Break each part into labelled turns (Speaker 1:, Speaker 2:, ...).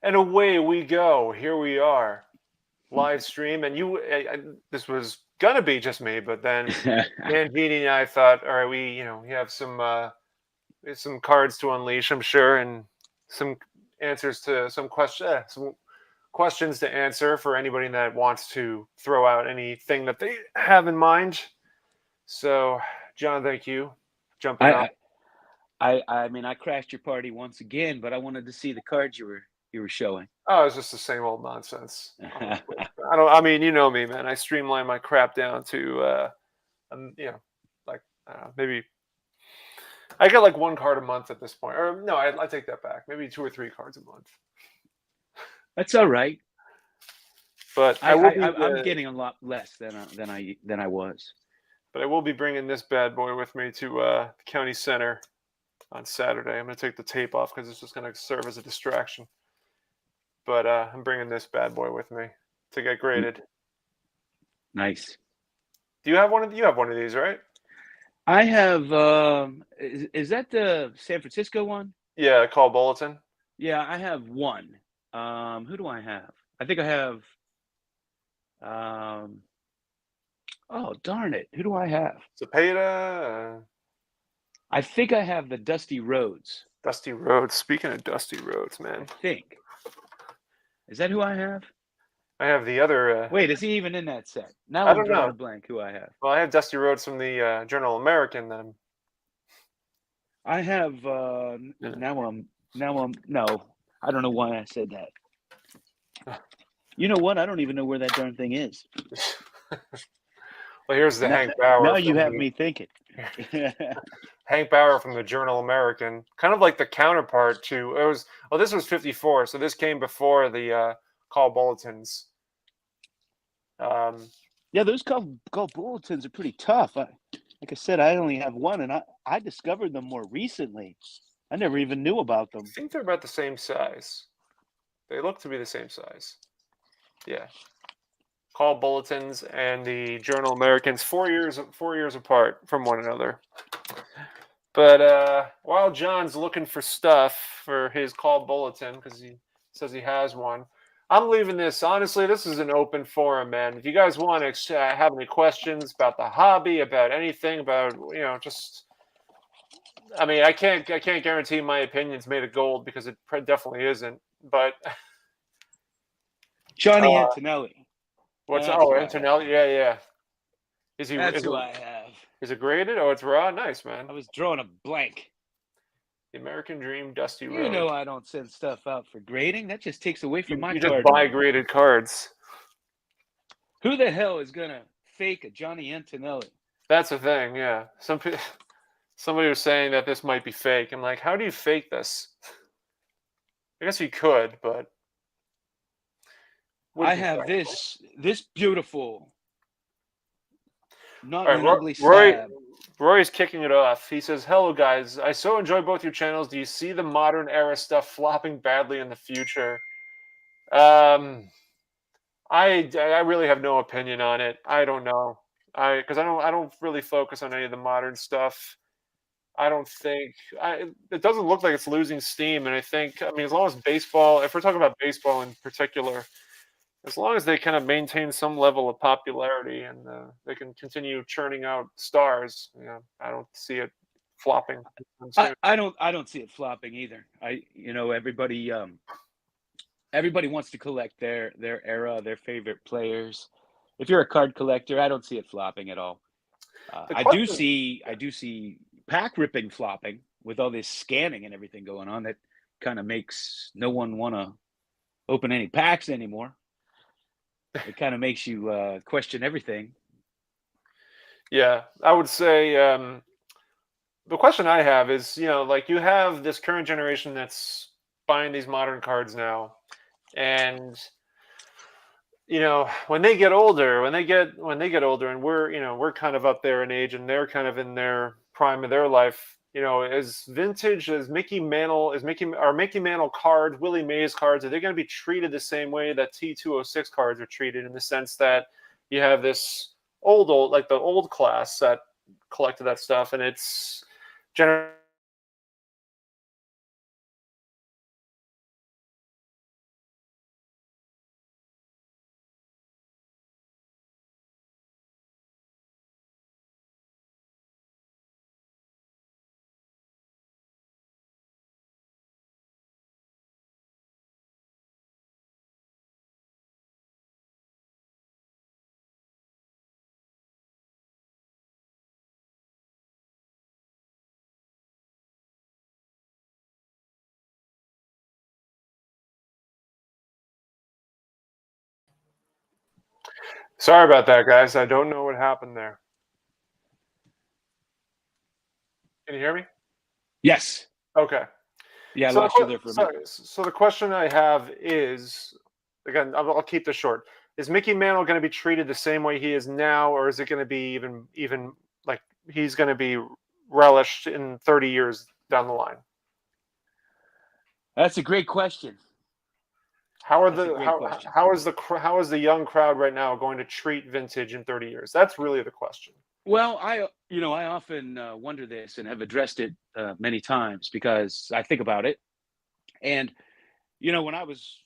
Speaker 1: And away we go. Here we are, live stream. And this was gonna be just me, but then Mangini and I thought, all right, we have some cards to unleash, I'm sure, and some answers to some questions to answer for anybody that wants to throw out anything that they have in mind. So, John, thank you for jumping on.
Speaker 2: I I mean, I crashed your party once again, but I wanted to see the cards you were showing.
Speaker 1: Oh, it's just the same old nonsense. Honestly, I don't. I mean, you know me, man. I streamline my crap down to, like maybe I get like one card a month at this point. Or no, I take that back. Maybe two or three cards a month.
Speaker 2: That's all right.
Speaker 1: But I
Speaker 2: I,
Speaker 1: will
Speaker 2: I
Speaker 1: be,
Speaker 2: I'm getting a lot less than I was.
Speaker 1: but I will be bringing this bad boy with me to the county center on Saturday. I'm gonna take the tape off because it's just gonna serve as a distraction. But I'm bringing this bad boy with me to get
Speaker 2: N-
Speaker 1: graded.
Speaker 2: Nice.
Speaker 1: Do you have one of? You have one of these, right?
Speaker 2: I have. Is that the San Francisco one?
Speaker 1: Yeah, call bulletin.
Speaker 2: Yeah, I have one. Who do I have? I think I have. Um, oh darn it! Who do I have?
Speaker 1: Cepeda,
Speaker 2: I think I have the Dusty Roads.
Speaker 1: Dusty Roads. Speaking of Dusty Roads,
Speaker 2: I
Speaker 1: man,
Speaker 2: think. Is that who I have?
Speaker 1: I have the other.
Speaker 2: Wait, is he even in that set? Now
Speaker 1: I
Speaker 2: I'm
Speaker 1: don't
Speaker 2: drawing
Speaker 1: know.
Speaker 2: a blank. Who I have?
Speaker 1: Well, I have Dusty Roads from the Journal American. Then
Speaker 2: I have.
Speaker 1: yeah.
Speaker 2: Now I'm. No, I don't know why I said that. You know what? I don't even know where that darn thing is.
Speaker 1: Well, here's the
Speaker 2: Now,
Speaker 1: Hank Bauer
Speaker 2: now you
Speaker 1: from
Speaker 2: have
Speaker 1: the
Speaker 2: me thinking.
Speaker 1: Hank Bauer from the Journal American. Kind of like the counterpart to it was. Well, this was 54, so this came before the call bulletins. Um,
Speaker 2: Yeah, those call bulletins are pretty tough. Like I said, I only have one, and I discovered them more recently. I never even knew about
Speaker 1: I
Speaker 2: them.
Speaker 1: think they're about the same size. They look to be the same size. Yeah. Call bulletins and the Journal Americans 4 years apart from one another. But while John's looking for stuff for his call bulletin because he says he has one, I'm leaving this. Honestly, this is an open forum, man. If you guys want to have any questions about the hobby, about anything, about just I mean, I can't guarantee my opinion's made of gold because it definitely isn't. But
Speaker 2: Johnny
Speaker 1: uh,
Speaker 2: Antonelli.
Speaker 1: what's
Speaker 2: That's who I have.
Speaker 1: Antonelli? Yeah, yeah. Is he
Speaker 2: That's who I have.
Speaker 1: is it graded? Oh, it's raw. Nice, man.
Speaker 2: I was drawing a blank.
Speaker 1: The American Dream, Dusty
Speaker 2: You
Speaker 1: Road.
Speaker 2: know I don't send stuff out for grading. That just takes away from my
Speaker 1: You just
Speaker 2: card
Speaker 1: buy
Speaker 2: room.
Speaker 1: graded cards.
Speaker 2: Who the hell is gonna fake a Johnny Antonelli?
Speaker 1: That's the thing. Yeah. Somebody was saying that this might be fake. I'm like, how do you fake this? I guess you could, but
Speaker 2: I
Speaker 1: wouldn't be
Speaker 2: have
Speaker 1: practical.
Speaker 2: this beautiful, not
Speaker 1: All
Speaker 2: in
Speaker 1: right,
Speaker 2: an ugly
Speaker 1: Roy.
Speaker 2: slab.
Speaker 1: Roy's kicking it off. He says, "Hello, guys. I so enjoy both your channels. Do you see the modern era stuff flopping badly in the future?" Um, I really have no opinion on it. I don't know. Because I don't really focus on any of the modern stuff. I don't think it doesn't look like it's losing steam. And I mean, as long as baseball, if we're talking about baseball in particular, as long as they kind of maintain some level of popularity and they can continue churning out stars, I don't see it flopping anytime soon.
Speaker 2: I don't see it flopping either. Everybody wants to collect their era, their favorite players. If you're a card collector, I don't see it flopping at all.
Speaker 1: The question,
Speaker 2: I do see pack ripping flopping with all this scanning and everything going on. That kind of makes no one want to open any packs anymore. It kind of makes you question everything.
Speaker 1: yeah, I would say the question I have is, like you have this current generation that's buying these modern cards now, and when they get older and we're kind of up there in age and they're kind of in their prime of their life, as vintage as Mickey Mantle are Mickey Mantle cards, Willie Mays cards, are they going to be treated the same way that T206 cards are treated, in the sense that you have this old like the old class that collected that stuff, and it's generally Sorry about that, guys. I don't know what happened there. Can you hear me?
Speaker 2: Yes.
Speaker 1: Okay.
Speaker 2: Yeah, I
Speaker 1: So
Speaker 2: lost you there for a minute.
Speaker 1: so the question I have is, again, I'll keep this short. Is Mickey Mantle going to be treated the same way he is now, or is it going to be even like he's going to be relished in 30 years down the line?
Speaker 2: That's a great question.
Speaker 1: How are
Speaker 2: That's a
Speaker 1: the
Speaker 2: great question.
Speaker 1: how is the young crowd right now going to treat vintage in 30 years? That's really the question.
Speaker 2: Well, I often wonder this and have addressed it many times because I think about it. And when I was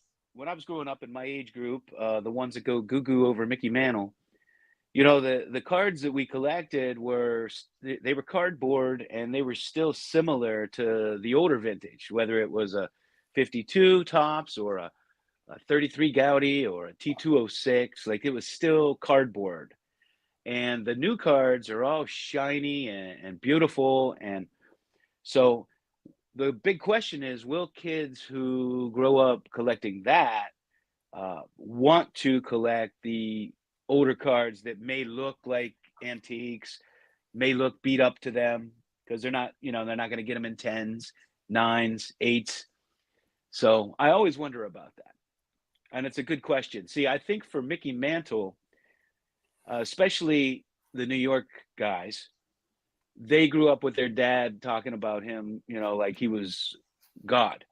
Speaker 2: growing up in my age group, the ones that go goo goo over Mickey Mantle, the cards that we collected they were cardboard and they were still similar to the older vintage, whether it was a 52 tops or a 33 Gaudi or a T206. Like it was still cardboard. And the new cards are all shiny and beautiful. And so the big question is, will kids who grow up collecting that want to collect the older cards that may look like antiques, may look beat up to them because they're not going to get them in tens, nines, eights. So I always wonder about that. And it's a good question. See, I think for Mickey Mantle, especially the New York guys, they grew up with their dad talking about him, like he was God.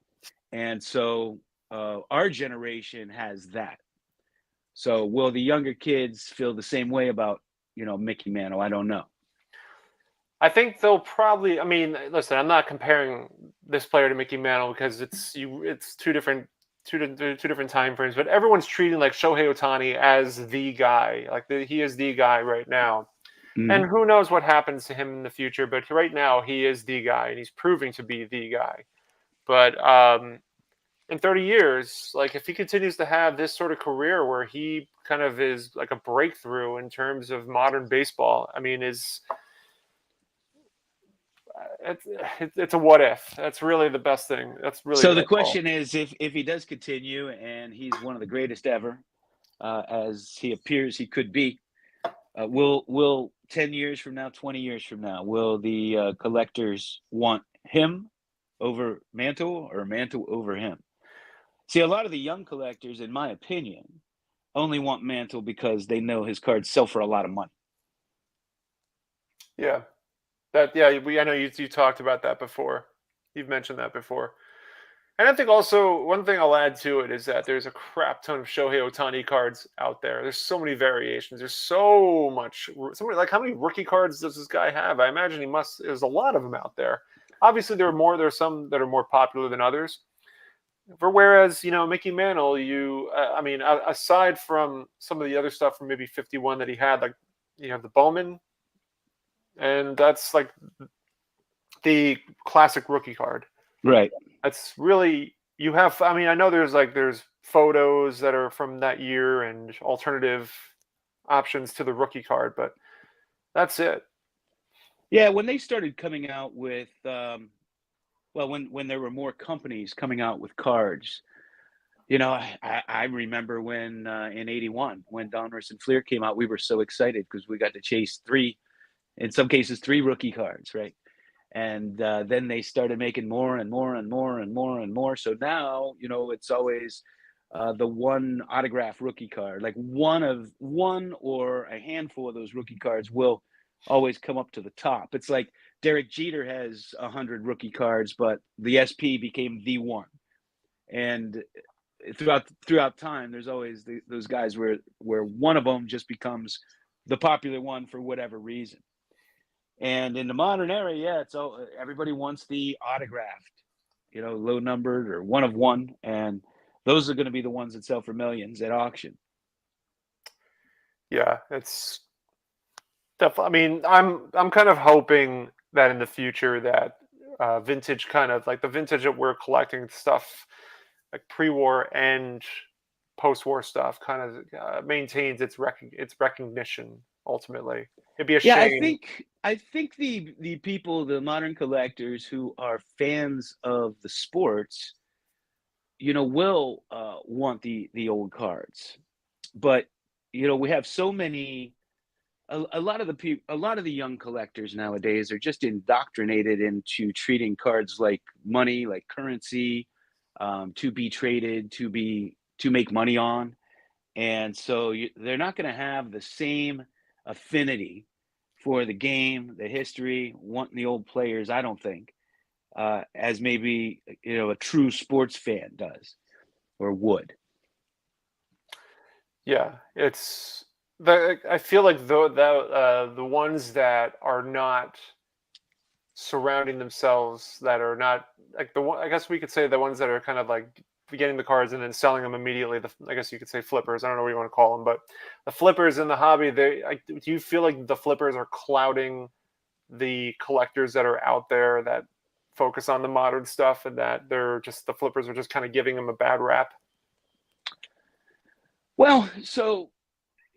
Speaker 2: And so our generation has that. So will the younger kids feel the same way about, Mickey Mantle? I don't know.
Speaker 1: I think they'll probably. I mean, listen, I'm not comparing this player to Mickey Mantle because it's two different time frames. But everyone's treating like Shohei Ohtani as the guy. Like he is the guy right now. And
Speaker 2: Mhm.
Speaker 1: who knows what happens to him in the future? But right now, he is the guy, and he's proving to be the guy. But in 30 years, like if he continues to have this sort of career where he kind of is like a breakthrough in terms of modern baseball, I mean, is it's it's a what if. That's really the best thing. That's really
Speaker 2: So the
Speaker 1: that's all.
Speaker 2: question is, if he does continue and he's one of the greatest ever, as he appears he could be, will 10 years from now, 20 years from now, will the collectors want him over Mantle or Mantle over him? See, a lot of the young collectors, in my opinion, only want Mantle because they know his cards sell for a lot of money.
Speaker 1: Yeah, that yeah. I know you talked about that before. You've mentioned that before. And I think also one thing I'll add to it is that there's a crap ton of Shohei Ohtani cards out there. There's so many variations. There's so much. So many, like how many rookie cards does this guy have? I imagine he must. There's a lot of them out there. Obviously, there are more. There's some that are more popular than others. For whereas Mickey Mantle, I mean, aside from some of the other stuff from maybe 51 that he had, like you have the Bowman, and that's like the classic rookie card.
Speaker 2: Right.
Speaker 1: That's really you have. I mean, I know there's photos that are from that year and alternative options to the rookie card, but that's it.
Speaker 2: Yeah, when they started coming out with, well, when there were more companies coming out with cards, I remember when in '81 when Donruss and Fleer came out, we were so excited because we got to chase three, in some cases, three rookie cards, right? And then they started making more and more and more and more and more. So now, it's always the one autograph rookie card, like one or a handful of those rookie cards will always come up to the top. It's like Derek Jeter has 100 rookie cards, but the SP became the one. And throughout time, there's always those guys where one of them just becomes the popular one for whatever reason. And in the modern era, yeah, it's all everybody wants the autographed, low numbered or one of one, and those are going to be the ones that sell for millions at auction.
Speaker 1: Yeah, it's definitely. I mean, I'm kind of hoping that in the future that vintage kind of like the vintage that we're collecting stuff like pre-war and post-war stuff kind of maintains its recognition ultimately. It'd be a
Speaker 2: Yeah, I
Speaker 1: shame.
Speaker 2: think I think the people, the modern collectors who are fans of the sports, will want the old cards, but we have so many. A lot of the young collectors nowadays are just indoctrinated into treating cards like money, like currency, to be traded, to make money on, and so they're not going to have the same affinity for the game, the history, wanting the old players. I don't think as maybe a true sports fan does or would.
Speaker 1: Yeah, it's I feel like the ones that are not surrounding themselves, that are not like the one, I guess we could say the ones that are kind of like getting the cards and then selling them immediately. I guess you could say flippers. I don't know what you want to call them, but the flippers in the hobby, do you feel like the flippers are clouding the collectors that are out there that focus on the modern stuff, and that the flippers are just kind of giving them a bad rap?
Speaker 2: Well, so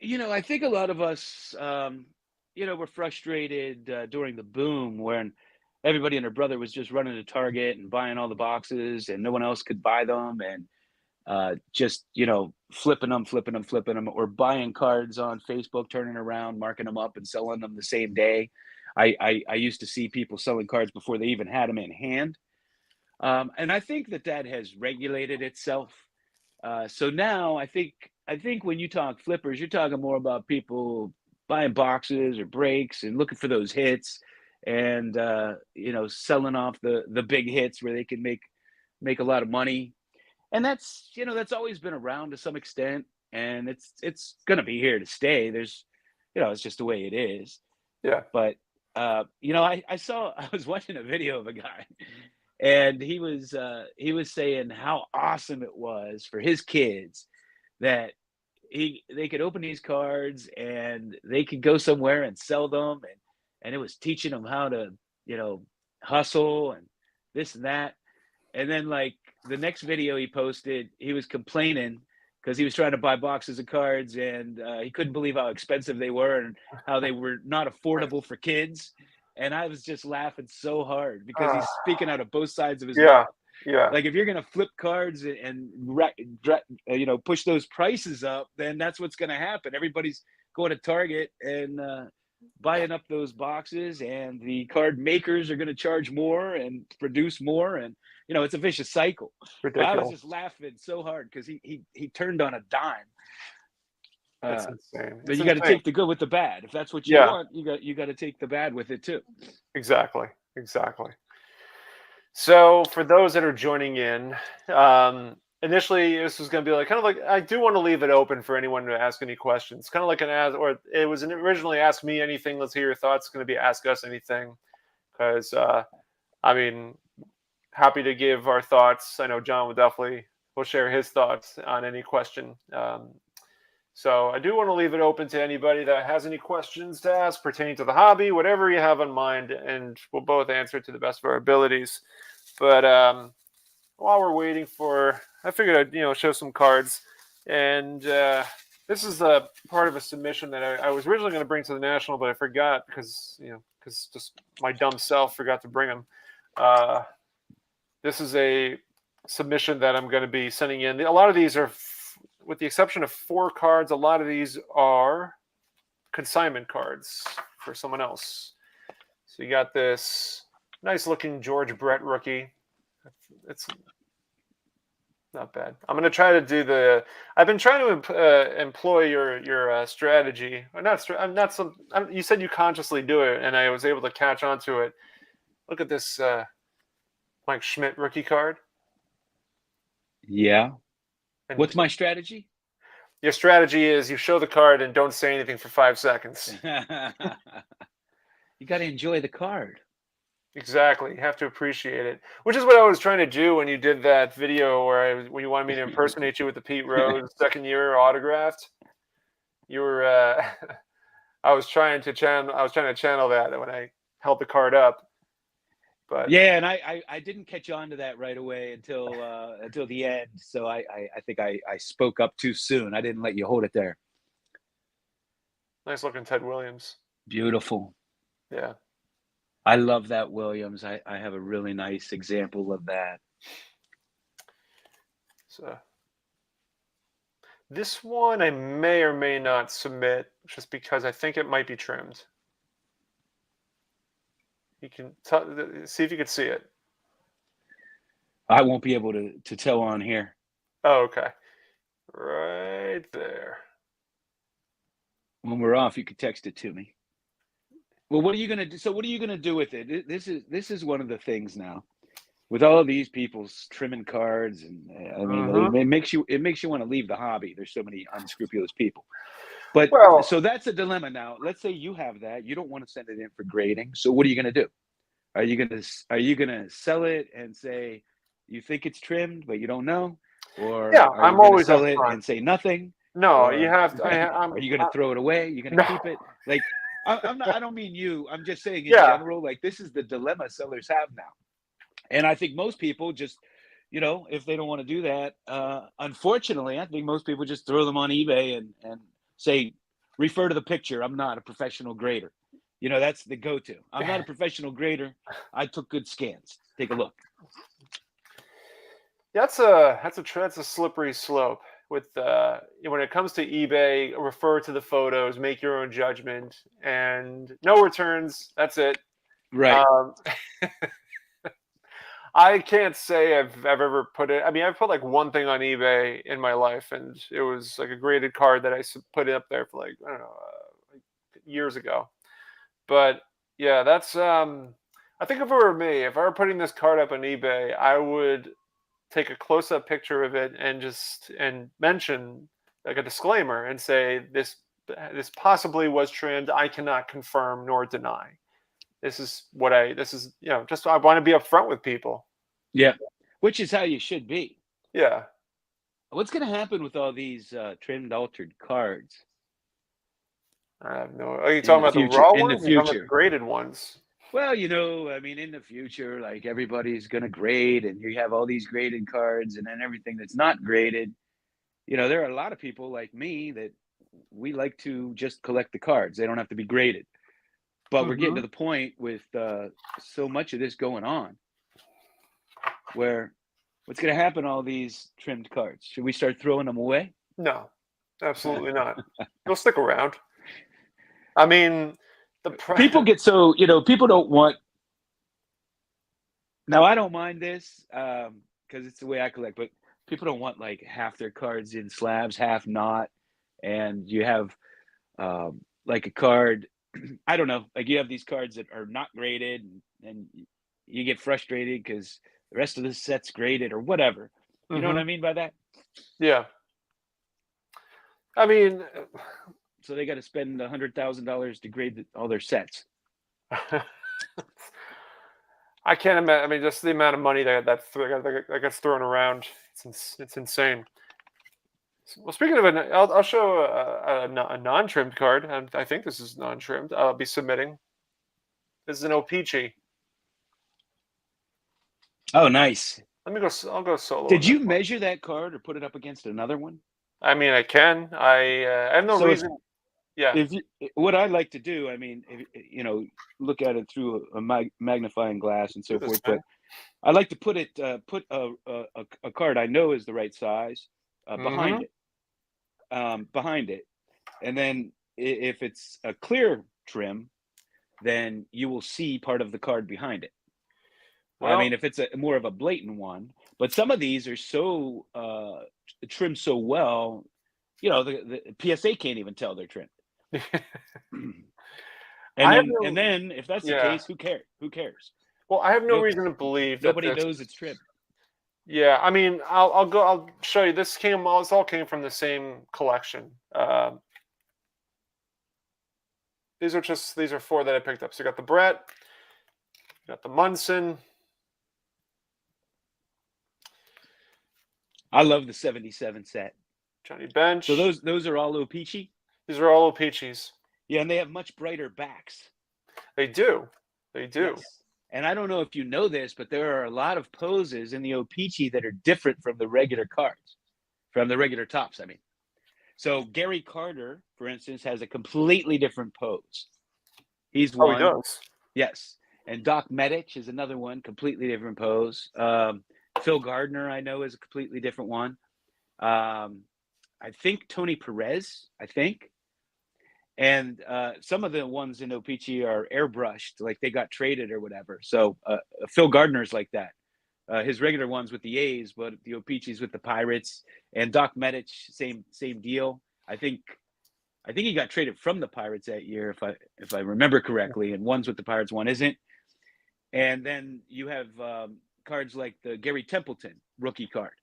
Speaker 2: I think a lot of us, were frustrated during the boom when everybody and their brother was just running to Target and buying all the boxes, and no one else could buy them, and just flipping them, or buying cards on Facebook, turning around, marking them up, and selling them the same day. I used to see people selling cards before they even had them in hand, and I think that has regulated itself. So now I think when you talk flippers, you're talking more about people buying boxes or breaks and looking for those hits, and selling off the big hits where they can make a lot of money. And that's always been around to some extent, and it's going to be here to stay. It's just the way it is.
Speaker 1: Yeah.
Speaker 2: But I was watching a video of a guy, and he was saying how awesome it was for his kids that they could open these cards and they could go somewhere and sell them, and it was teaching them how to hustle and this and that. And then, like, the next video he posted, he was complaining because he was trying to buy boxes of cards, and he couldn't believe how expensive they were and how they were not affordable for kids. And I was just laughing so hard because he's speaking out of both sides of his
Speaker 1: Yeah.
Speaker 2: mouth.
Speaker 1: Yeah.
Speaker 2: Like, if you're going to flip cards and push those prices up, then that's what's going to happen. Everybody's going to Target and buying up those boxes, and the card makers are going to charge more and produce more, and it's a vicious cycle. But I was
Speaker 1: Ridiculous.
Speaker 2: just laughing so hard because he turned on a dime.
Speaker 1: It's insane.
Speaker 2: But
Speaker 1: It's
Speaker 2: you got to
Speaker 1: insane.
Speaker 2: take the good with the bad. If that's what you
Speaker 1: Yeah,
Speaker 2: want, you got to take the bad with it too.
Speaker 1: exactly. Exactly. So for those that are joining in, initially this was going to be like kind of like, I do want to leave it open for anyone to ask any questions. Kind of like or it was originally ask me anything. Let's hear your thoughts. It's going to be ask us anything, because I mean, happy to give our thoughts. I know John will share his thoughts on any question. So I do want to leave it open to anybody that has any questions to ask pertaining to the hobby, whatever you have in mind, and we'll both answer to the best of our abilities. But while we're waiting I figured I'd show some cards, and this is a part of a submission that I was originally going to bring to the national, but I forgot because just my dumb self forgot to bring them. This is a submission that I'm going to be sending in. A lot of these are, with the exception of 4 cards, a lot of these are consignment cards for someone else. So you got this nice looking George Brett rookie. It's not bad. I'm going to try to do I've been trying to employ your strategy. I'm not some. You said you consciously do it, and I was able to catch on to it. Look at this Mike Schmidt rookie card.
Speaker 2: Yeah.
Speaker 1: And
Speaker 2: what's my strategy?
Speaker 1: Your strategy is you show the card and don't say anything for 5 seconds.
Speaker 2: You got to enjoy the card.
Speaker 1: Exactly. You have to appreciate it, which is what I was trying to do when you did that video when you wanted me to impersonate you with the Pete Rose second year autographed. You were I was trying to channel that when I held the card up. But
Speaker 2: yeah, and I didn't catch on to that right away until the end. So I think I spoke up too soon. I didn't let you hold it there.
Speaker 1: Nice looking Ted Williams.
Speaker 2: Beautiful.
Speaker 1: Yeah.
Speaker 2: I love that Williams. I have a really nice example of that.
Speaker 1: So This one I may or may not submit just because I think it might be trimmed. You can see if you could see it.
Speaker 2: I won't be able to tell on here.
Speaker 1: Oh, okay. Right there.
Speaker 2: When we're off, you could text it to me. Well, what are you gonna do? So, what are you gonna do with it? This is one of the things now with all of these people trimming cards, and I mean,
Speaker 1: Hmm.
Speaker 2: it makes you want to leave the hobby. There's so many unscrupulous people. But
Speaker 1: Well,
Speaker 2: so that's a dilemma now. Let's say you have that. You don't want to send it in for grading. So what are you going to do? Are you going to sell it and say you think it's trimmed but you don't know, or
Speaker 1: yeah,
Speaker 2: are you
Speaker 1: I'm
Speaker 2: going to
Speaker 1: always
Speaker 2: sell it
Speaker 1: upfront.
Speaker 2: and say nothing,
Speaker 1: No, you
Speaker 2: or
Speaker 1: have to.
Speaker 2: are you going to throw it away? You're going to
Speaker 1: No.
Speaker 2: keep it? Like I'm not. I don't mean you. I'm just saying in
Speaker 1: Yeah.
Speaker 2: general. Like this is the dilemma sellers have now, and I think most people just. If they don't want to do that, unfortunately, I think most people just throw them on eBay and say, refer to the picture. I'm not a professional grader. That's the go-to. I'm not a professional grader. I took good scans. Take a look.
Speaker 1: That's a slippery slope. With when it comes to eBay, refer to the photos, make your own judgment, and no returns. That's it.
Speaker 2: Right.
Speaker 1: Um, I can't say I've ever put it. I mean, I've put like one thing on eBay in my life, and it was like a graded card that put up there for like I don't know, like years ago. But yeah, that's. I think if it were me, if I were putting this card up on eBay, I would take a close-up picture of it and mention like a disclaimer and say this possibly was trimmed. I cannot confirm nor deny. Just I want to be upfront with people.
Speaker 2: Yeah. Which is how you should be.
Speaker 1: Yeah.
Speaker 2: What's going to happen with all these trimmed, altered cards
Speaker 1: I have no. Are you
Speaker 2: in
Speaker 1: talking
Speaker 2: the
Speaker 1: about the
Speaker 2: future?
Speaker 1: raw
Speaker 2: In the
Speaker 1: ones? Or you're talking about the
Speaker 2: future.
Speaker 1: graded ones?
Speaker 2: Well, I mean, in the future, like everybody's going to grade, and you have all these graded cards, and then everything that's not graded. There are a lot of people like me that we like to just collect the cards. They don't have to be graded. But we're getting
Speaker 1: Hmm.
Speaker 2: to the point with so much of this going on where what's going to happen to all these trimmed cards? Should we start throwing them away?
Speaker 1: No, absolutely not. They'll stick around. I mean, the
Speaker 2: People get so, people don't want. Now, I don't mind this because it's the way I collect, but people don't want like half their cards in slabs, half not. And you have like a card. I don't know. Like you have these cards that are not graded, and you get frustrated because the rest of the set's graded or whatever. You know what
Speaker 1: hmm
Speaker 2: I mean by that?
Speaker 1: yeah. I mean,
Speaker 2: So they got to spend $100,000 to grade all their sets.
Speaker 1: I can't imagine. I mean, just the amount of money that gets thrown around. It's insane. Well, speaking of I'll show a non-trimmed card, and I think this is non-trimmed. I'll be submitting. This is an O-Pee-Chee.
Speaker 2: Oh, nice.
Speaker 1: Let me go. I'll go solo on
Speaker 2: Did
Speaker 1: this
Speaker 2: you
Speaker 1: one.
Speaker 2: measure that card or put it up against another one?
Speaker 1: I mean, I can. I have no
Speaker 2: So it's
Speaker 1: reason. Yeah.
Speaker 2: if you, what I like to do, I mean, look at it through a magnifying glass and
Speaker 1: Do
Speaker 2: so
Speaker 1: this
Speaker 2: forth.
Speaker 1: thing.
Speaker 2: But I like to put a card I know is the right size
Speaker 1: Mm-hmm.
Speaker 2: behind it, and then if it's a clear trim, then you will see part of the card behind it. I
Speaker 1: Well,
Speaker 2: mean, if it's a more of a blatant one, but some of these are so trimmed so well, the PSA can't even tell they're trimmed. And
Speaker 1: I have
Speaker 2: then if that's the
Speaker 1: yeah.
Speaker 2: case, who cares? Who cares?
Speaker 1: Well, I have no
Speaker 2: No,
Speaker 1: reason to believe that
Speaker 2: nobody
Speaker 1: this.
Speaker 2: knows it's trimmed.
Speaker 1: Yeah, I mean, I'll go. I'll show you. This all came from the same collection. These are four that I picked up. So you got the Brett, you got the Munson.
Speaker 2: I love the 77 set.
Speaker 1: Johnny
Speaker 2: So
Speaker 1: Bench.
Speaker 2: those are all O-Pee-Chee.
Speaker 1: These are all O-Pee-Chees.
Speaker 2: Yeah, and they have much brighter backs.
Speaker 1: They do. They do.
Speaker 2: Yes. And I don't know if you know this, but there are a lot of poses in the O-Pee-Chee that are different from the regular cards, from the regular tops, I mean. So Gary Carter, for instance, has a completely different pose. He's
Speaker 1: Oh, he
Speaker 2: one.
Speaker 1: does.
Speaker 2: Yes. And Doc Medich is another one, completely different pose. Phil Gardner, I know, is a completely different one. I think Tony Perez, I think. And some of the ones in O-Pee-Chee are airbrushed, like they got traded or whatever. So Phil Gardner's like that. His regular ones with the A's, but the O-Pee-Chees with the Pirates. And Doc Medich, same deal. I think he got traded from the Pirates that year, if I remember correctly. And one's with the Pirates, one isn't. And then you have cards like the Gary Templeton rookie card.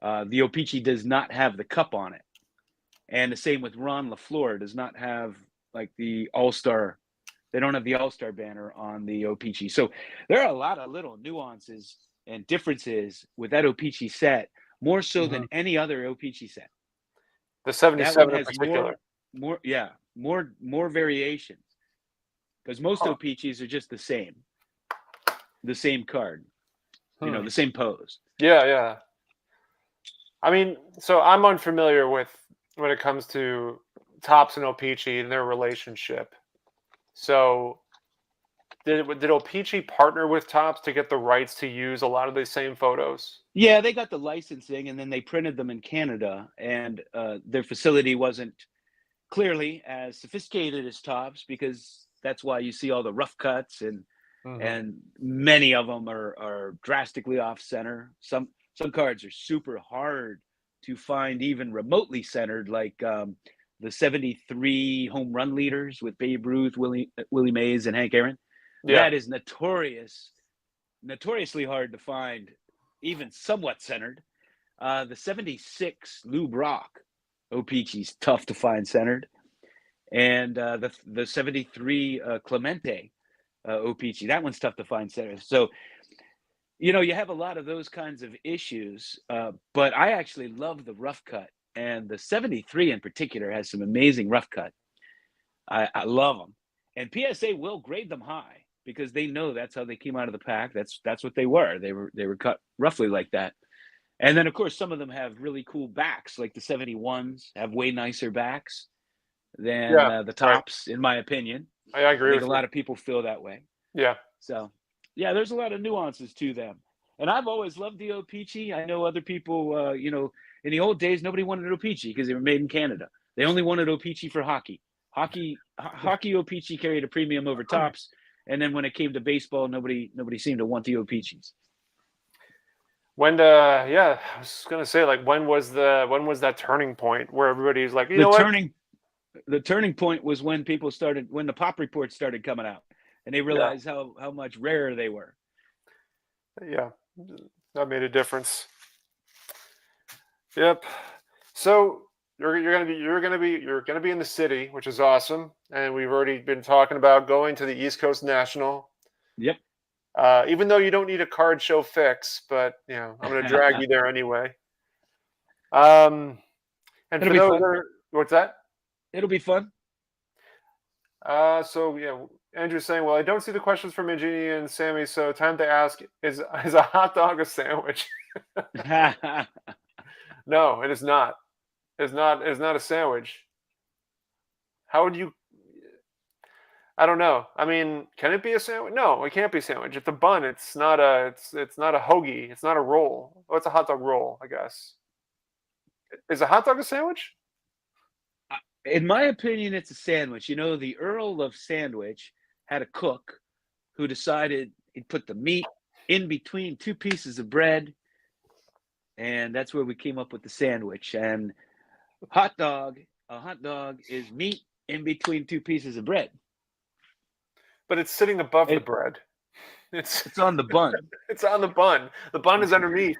Speaker 2: The O-Pee-Chee does not have the cup on it. And the same with Ron LaFleur, does not have like the All-Star. They don't have the All-Star banner on the O-Pee-Chee. So there are a lot of little nuances and differences with that O-Pee-Chee set, more so than any other O-Pee-Chee set.
Speaker 1: The
Speaker 2: That
Speaker 1: 77
Speaker 2: one
Speaker 1: in
Speaker 2: has
Speaker 1: particular.
Speaker 2: more variations. Because most O-Pee-Chees are just the same card, the same pose.
Speaker 1: Yeah. I mean, so I'm unfamiliar with when it comes to Topps and O-Pee-Chee and their relationship. So did O-Pee-Chee partner with Topps to get the rights to use a lot of these same photos?
Speaker 2: Yeah, they got the licensing, and then they printed them in Canada, and their facility wasn't clearly as sophisticated as Topps, because that's why you see all the rough cuts, and many of them are drastically off center. Some cards are super hard to find even remotely centered, like the 73 home run leaders with Babe Ruth, Willie Mays, and Hank Aaron.
Speaker 1: Yeah.
Speaker 2: That is notoriously hard to find, even somewhat centered. The 76 Lou Brock O-Pee-Chee's tough to find centered. And the 73 Clemente O-Pee-Chee, that one's tough to find centered. So, you have a lot of those kinds of issues, but I actually love the rough cut. And the 73 in particular has some amazing rough cut. I love them. And PSA will grade them high because they know that's how they came out of the pack. That's what they were. They were cut roughly like that. And then, of course, some of them have really cool backs, like the 71s have way nicer backs than the Topps, in my opinion.
Speaker 1: I agree with
Speaker 2: a lot of people feel that way.
Speaker 1: Yeah.
Speaker 2: So, yeah, there's a lot of nuances to them. And I've always loved the O-Pee-Chee. I know other people, in the old days, nobody wanted O-Pee-Chee because they were made in Canada. They only wanted O-Pee-Chee for hockey. Hockey O-Pee-Chee carried a premium over Topps. And then when it came to baseball, nobody seemed to want the O-Pee-Chees.
Speaker 1: When I was gonna say, like, when was that turning point where everybody's like,
Speaker 2: the turning point was when the pop reports started coming out, and they realized how much rarer they were.
Speaker 1: Yeah, that made a difference. Yep. So you're gonna be in the city, which is awesome, and we've already been talking about going to the East Coast National.
Speaker 2: Yep.
Speaker 1: Even though you don't need a card show fix, but I'm gonna drag you there anyway. And
Speaker 2: It'll
Speaker 1: for
Speaker 2: be
Speaker 1: those
Speaker 2: fun.
Speaker 1: that are, what's that?
Speaker 2: It'll be fun.
Speaker 1: Andrew's saying, well, I don't see the questions from Ingenie and Sammy, so time to ask: Is a hot dog a sandwich? No, it is not. It's not a sandwich. How would you? I don't know. I mean, can it be a sandwich? No, it can't be a sandwich. It's a bun. It's not a hoagie. It's not a roll. Oh, it's a hot dog roll, I guess. Is a hot dog a sandwich?
Speaker 2: In my opinion, it's a sandwich. The Earl of Sandwich had a cook who decided he'd put the meat in between two pieces of bread, and that's where we came up with the sandwich. And a hot dog is meat in between two pieces of bread.
Speaker 1: But it's sitting above the bread.
Speaker 2: It's on the bun.
Speaker 1: It's on the bun. The bun is underneath.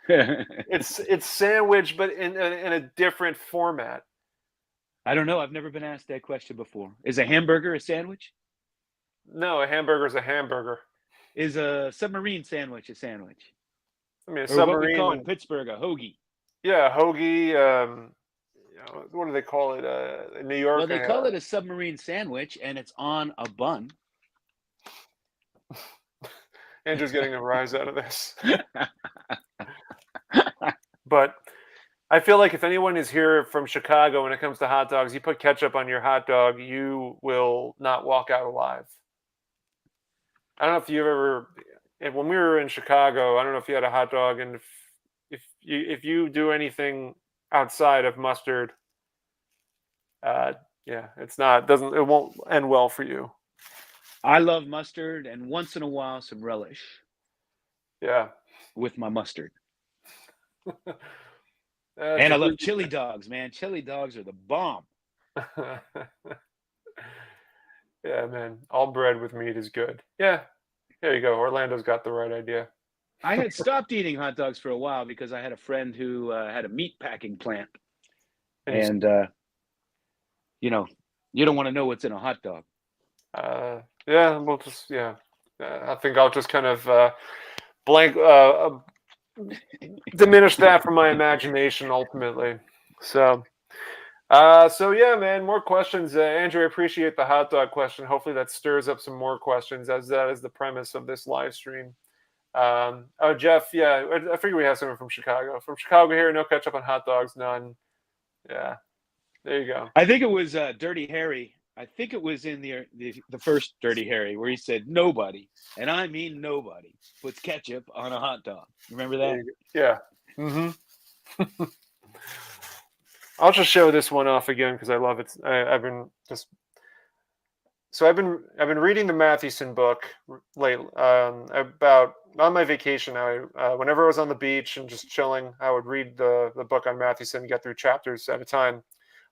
Speaker 1: It's sandwich, but in a different format.
Speaker 2: I don't know. I've never been asked that question before. Is a hamburger a sandwich?
Speaker 1: No, a hamburger is a hamburger.
Speaker 2: Is a submarine sandwich a sandwich?
Speaker 1: I mean, a
Speaker 2: or
Speaker 1: submarine.
Speaker 2: What we call in Pittsburgh a hoagie.
Speaker 1: Yeah, a hoagie. What do they call it? In New York.
Speaker 2: Well, they call it a submarine sandwich, and it's on a bun.
Speaker 1: Andrew's getting a rise out of this. But I feel like if anyone is here from Chicago when it comes to hot dogs, you put ketchup on your hot dog, you will not walk out alive. I don't know if you've ever, when we were in Chicago, I don't know if you had a hot dog, and if you do anything outside of mustard, yeah, it won't end well for you.
Speaker 2: I love mustard, and once in a while some relish
Speaker 1: Yeah.
Speaker 2: with my mustard.
Speaker 1: It's
Speaker 2: And
Speaker 1: a
Speaker 2: I love
Speaker 1: good-
Speaker 2: chili dogs, man. Chili dogs are the bomb.
Speaker 1: Yeah, man. All bread with meat is good. Yeah. There you go. Orlando's got the right idea.
Speaker 2: I had stopped eating hot dogs for a while because I had a friend who had a meat packing plant, and you know, you don't want to know what's in a hot dog.
Speaker 1: Yeah, we'll just I think I'll just kind of blank diminish that from my imagination ultimately. So yeah, man, more questions. Andrew, I appreciate the hot dog question. Hopefully that stirs up some more questions, as that is the premise of this live stream. Oh, Jeff, yeah, I figure we have someone from Chicago. From Chicago here, no ketchup on hot dogs, none. Yeah, there you go.
Speaker 2: I think it was Dirty Harry. I think it was in the first Dirty Harry where he said nobody, and I mean nobody, puts ketchup on a hot dog. Remember that?
Speaker 1: Yeah. Mm-hmm. I'll just show this one off again because I love it. I've been reading the Mathewson book late about on my vacation. Whenever I was on the beach and just chilling, I would read the book on Mathewson, get through chapters at a time.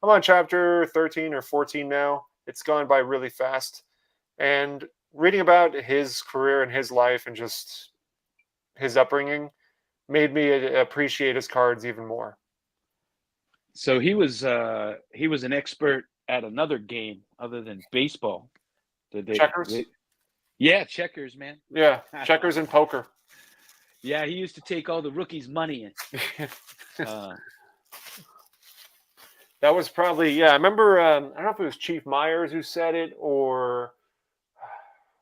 Speaker 1: I'm on chapter 13 or 14 now. It's gone by really fast, and reading about his career and his life and just his upbringing made me appreciate his cards even more.
Speaker 2: So he was an expert at another game other than baseball.
Speaker 1: Checkers?
Speaker 2: Yeah, checkers, man.
Speaker 1: Yeah, checkers and poker.
Speaker 2: Yeah, he used to take all the rookies' money in.
Speaker 1: That was probably, I remember, I don't know if it was Chief Myers who said it or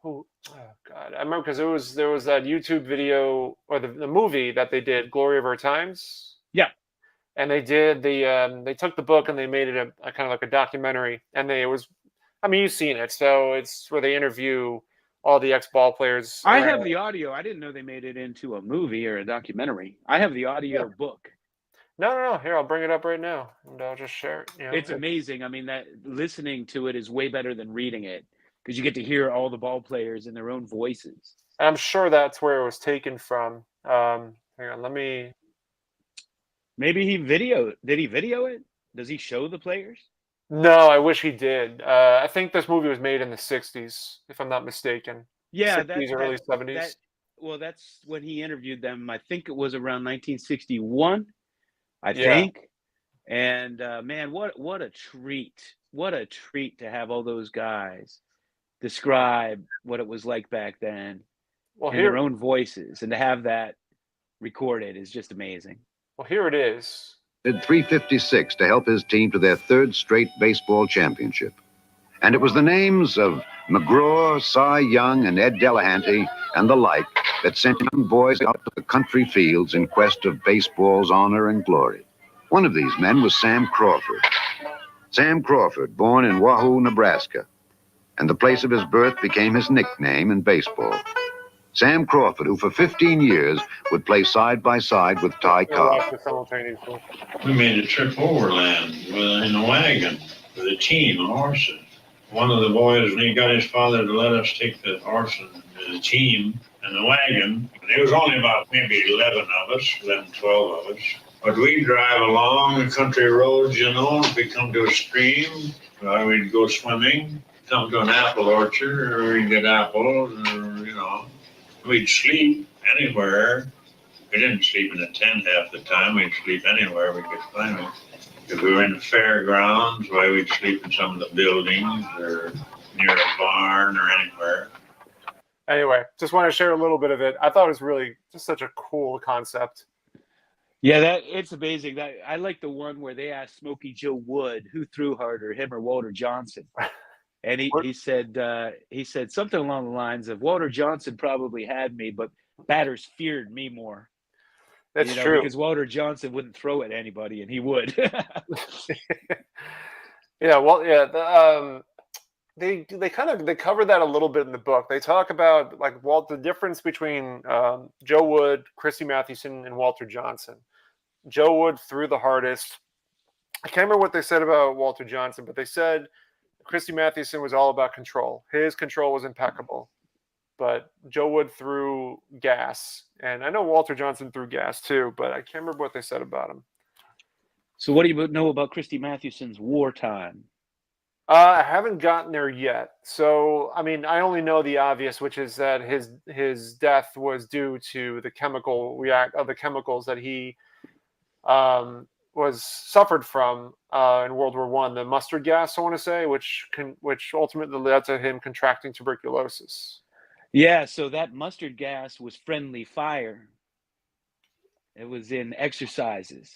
Speaker 1: who, oh God, I remember because there was that YouTube video or the movie that they did, Glory of Our Times.
Speaker 2: Yeah.
Speaker 1: And they took the book and they made it a kind of like a documentary. And you've seen it. So it's where they interview all the ex-ball players.
Speaker 2: I have the audio. I didn't know they made it into a movie or a documentary. I have the audio book.
Speaker 1: No. Here, I'll bring it up right now and I'll just share it.
Speaker 2: It's amazing. I mean, that listening to it is way better than reading it because you get to hear all the ball players in their own voices.
Speaker 1: I'm sure that's where it was taken from. Hang on, let me.
Speaker 2: Maybe did he video it? Does he show the players?
Speaker 1: No, I wish he did. I think this movie was made in the 60s, if I'm not mistaken.
Speaker 2: Yeah,
Speaker 1: 60s, early 70s.
Speaker 2: Well, that's when he interviewed them. I think it was around 1961, I think. And man, what a treat. What a treat to have all those guys describe what it was like back then in their own voices, and to have that recorded is just amazing.
Speaker 1: Well, here it is.
Speaker 3: Did 356 to help his team to their third straight baseball championship. And it was the names of McGraw, Cy Young, and Ed Delahanty, and the like, that sent young boys out to the country fields in quest of baseball's honor and glory. One of these men was Sam Crawford. Sam Crawford, born in Wahoo, Nebraska, and the place of his birth became his nickname in baseball. Sam Crawford, who for 15 years would play side by side with Ty Cobb.
Speaker 4: We made a trip overland in a wagon with a team of horses. One of the boys, he got his father to let us take the horse and the team and the wagon. There was only about maybe 11 of us, 12 of us. But we'd drive along the country roads, if we come to a stream, we'd go swimming, come to an apple orchard, or we'd get apples, or, we'd sleep anywhere. We didn't sleep in a tent half the time. We'd sleep anywhere we could find it. If we were in the fairgrounds, we'd sleep in some of the buildings or near a barn or anywhere.
Speaker 1: Anyway, just want to share a little bit of it. I thought it was really just such a cool concept.
Speaker 2: Yeah, it's amazing. That I like the one where they asked Smokey Joe Wood who threw harder, him or Walter Johnson. And he said something along the lines of Walter Johnson probably had me, but batters feared me more.
Speaker 1: That's true.
Speaker 2: Because Walter Johnson wouldn't throw at anybody, and he would.
Speaker 1: They cover that a little bit in the book. They talk about the difference between Joe Wood, Christy Mathewson, and Walter Johnson. Joe Wood threw the hardest, I can't remember what they said about Walter Johnson, but they said Christy Mathewson was all about control. His control was impeccable. But Joe Wood threw gas. And I know Walter Johnson threw gas too, but I can't remember what they said about him.
Speaker 2: So what do you know about Christy Mathewson's wartime?
Speaker 1: I haven't gotten there yet. So, I mean, I only know the obvious, which is that his death was due to the the chemicals that he was suffered from in World War I, the mustard gas, I want to say, which ultimately led to him contracting tuberculosis.
Speaker 2: Yeah, so that mustard gas was friendly fire. It was in exercises.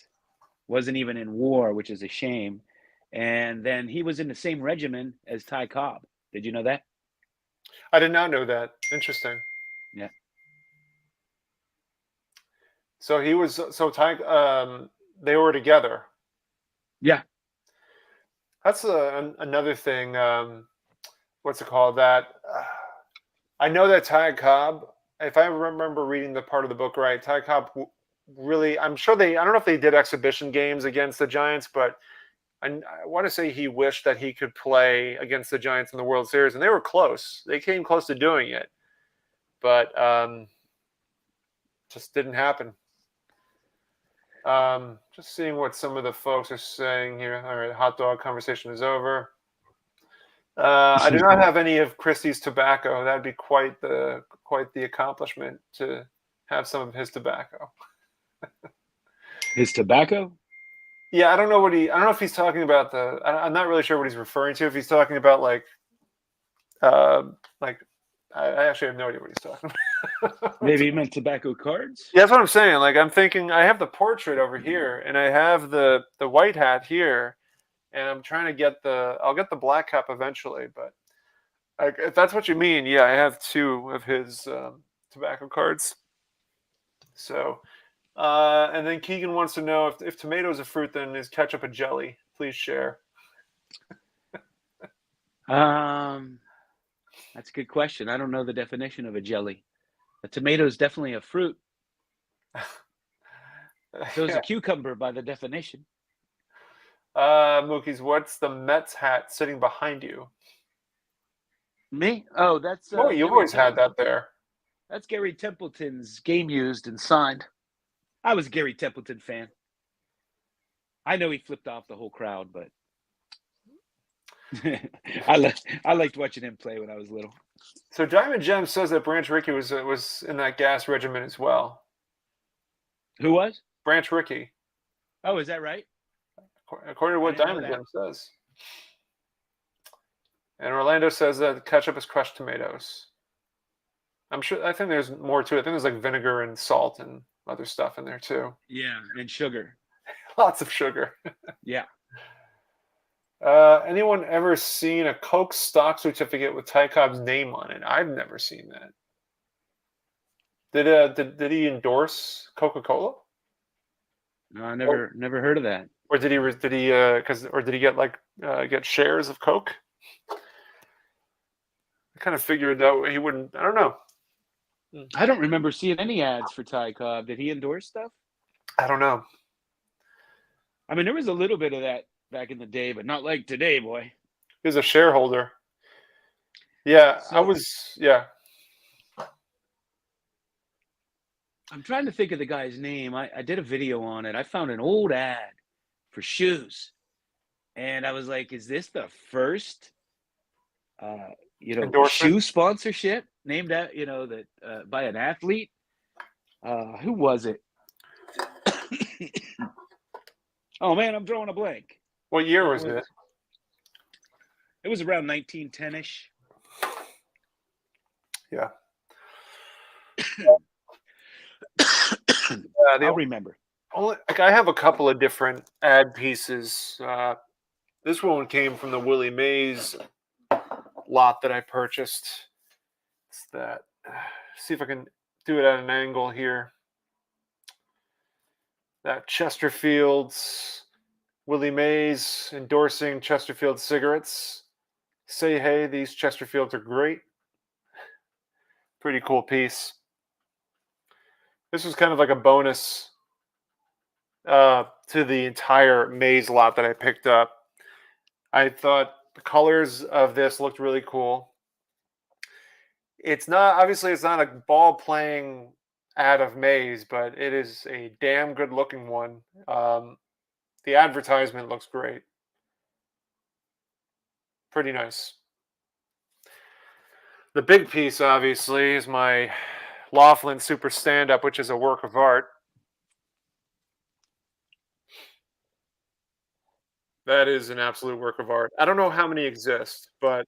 Speaker 2: Wasn't even in war, which is a shame. And then he was in the same regiment as Ty Cobb. Did you know that?
Speaker 1: I did not know that. Interesting.
Speaker 2: Yeah.
Speaker 1: So they were together.
Speaker 2: Yeah.
Speaker 1: That's another thing. What's it called? I know that Ty Cobb, if I remember reading the part of the book right, Ty Cobb really, I'm sure I don't know if they did exhibition games against the Giants, but I want to say he wished that he could play against the Giants in the World Series, and they were close. They came close to doing it, but just didn't happen. Just seeing what some of the folks are saying here. All right, hot dog conversation is over. I do not have any of Christie's tobacco. That'd be quite the accomplishment to have some of his tobacco.
Speaker 2: His tobacco?
Speaker 1: Yeah, I don't know if he's talking about I'm not really sure what he's referring to. If he's talking about I actually have no idea what he's talking about.
Speaker 2: Maybe he meant tobacco cards?
Speaker 1: Yeah, that's what I'm saying. Like, I'm thinking I have the portrait over here and I have the white hat here, and I'm trying to I'll get the black cap eventually, but if that's what you mean, yeah, I have 2 of his tobacco cards. So, and then Keegan wants to know if tomato is a fruit, then is ketchup a jelly? Please share.
Speaker 2: That's a good question. I don't know the definition of a jelly. A tomato is definitely a fruit. So is a cucumber by the definition.
Speaker 1: Mookie's, what's the Mets hat sitting behind you?
Speaker 2: Me? Oh, that's.
Speaker 1: Oh, you've always had that there.
Speaker 2: That's Gary Templeton's game used and signed. I was a Gary Templeton fan. I know he flipped off the whole crowd, but I liked watching him play when I was little.
Speaker 1: So Diamond Gem says that Branch Rickey was in that gas regiment as well.
Speaker 2: Who was?
Speaker 1: Branch Rickey.
Speaker 2: Oh, is that right?
Speaker 1: According to what Diamond Gem says. And Orlando says that ketchup is crushed tomatoes. I think there's more to it. I think there's like vinegar and salt and other stuff in there too.
Speaker 2: Yeah, and sugar.
Speaker 1: Lots of sugar.
Speaker 2: Yeah.
Speaker 1: Anyone ever seen a Coke stock certificate with Ty Cobb's name on it? I've never seen that. Did he endorse Coca-Cola?
Speaker 2: No, I never heard of that.
Speaker 1: Or did he get shares of Coke? I kind of figured that he wouldn't. I don't know.
Speaker 2: I don't remember seeing any ads for Ty Cobb. Did he endorse stuff?
Speaker 1: I don't know.
Speaker 2: I mean, there was a little bit of that back in the day, but not like today, boy.
Speaker 1: He was a shareholder. Yeah, yeah.
Speaker 2: I'm trying to think of the guy's name. I did a video on it. I found an old ad for shoes. And I was like, is this the first, shoe sponsorship named by an athlete? Who was it? Oh, man, I'm drawing a blank.
Speaker 1: What year was it?
Speaker 2: It was around 1910-ish.
Speaker 1: Yeah.
Speaker 2: I'll remember.
Speaker 1: I have a couple of different ad pieces. This one came from the Willie Mays lot that I purchased. It's that. See if I can do it at an angle here. That Chesterfield's, Willie Mays endorsing Chesterfield cigarettes. Say, hey, these Chesterfields are great. Pretty cool piece. This was kind of like a bonus to the entire maze lot that I picked up. I thought the colors of this looked really cool. It's not obviously it's not a ball playing ad of maze, but it is a damn good looking one. The advertisement looks great. Pretty nice. The big piece, obviously, is my Laughlin Super Stand Up, which is a work of art. That is an absolute work of art. I don't know how many exist, but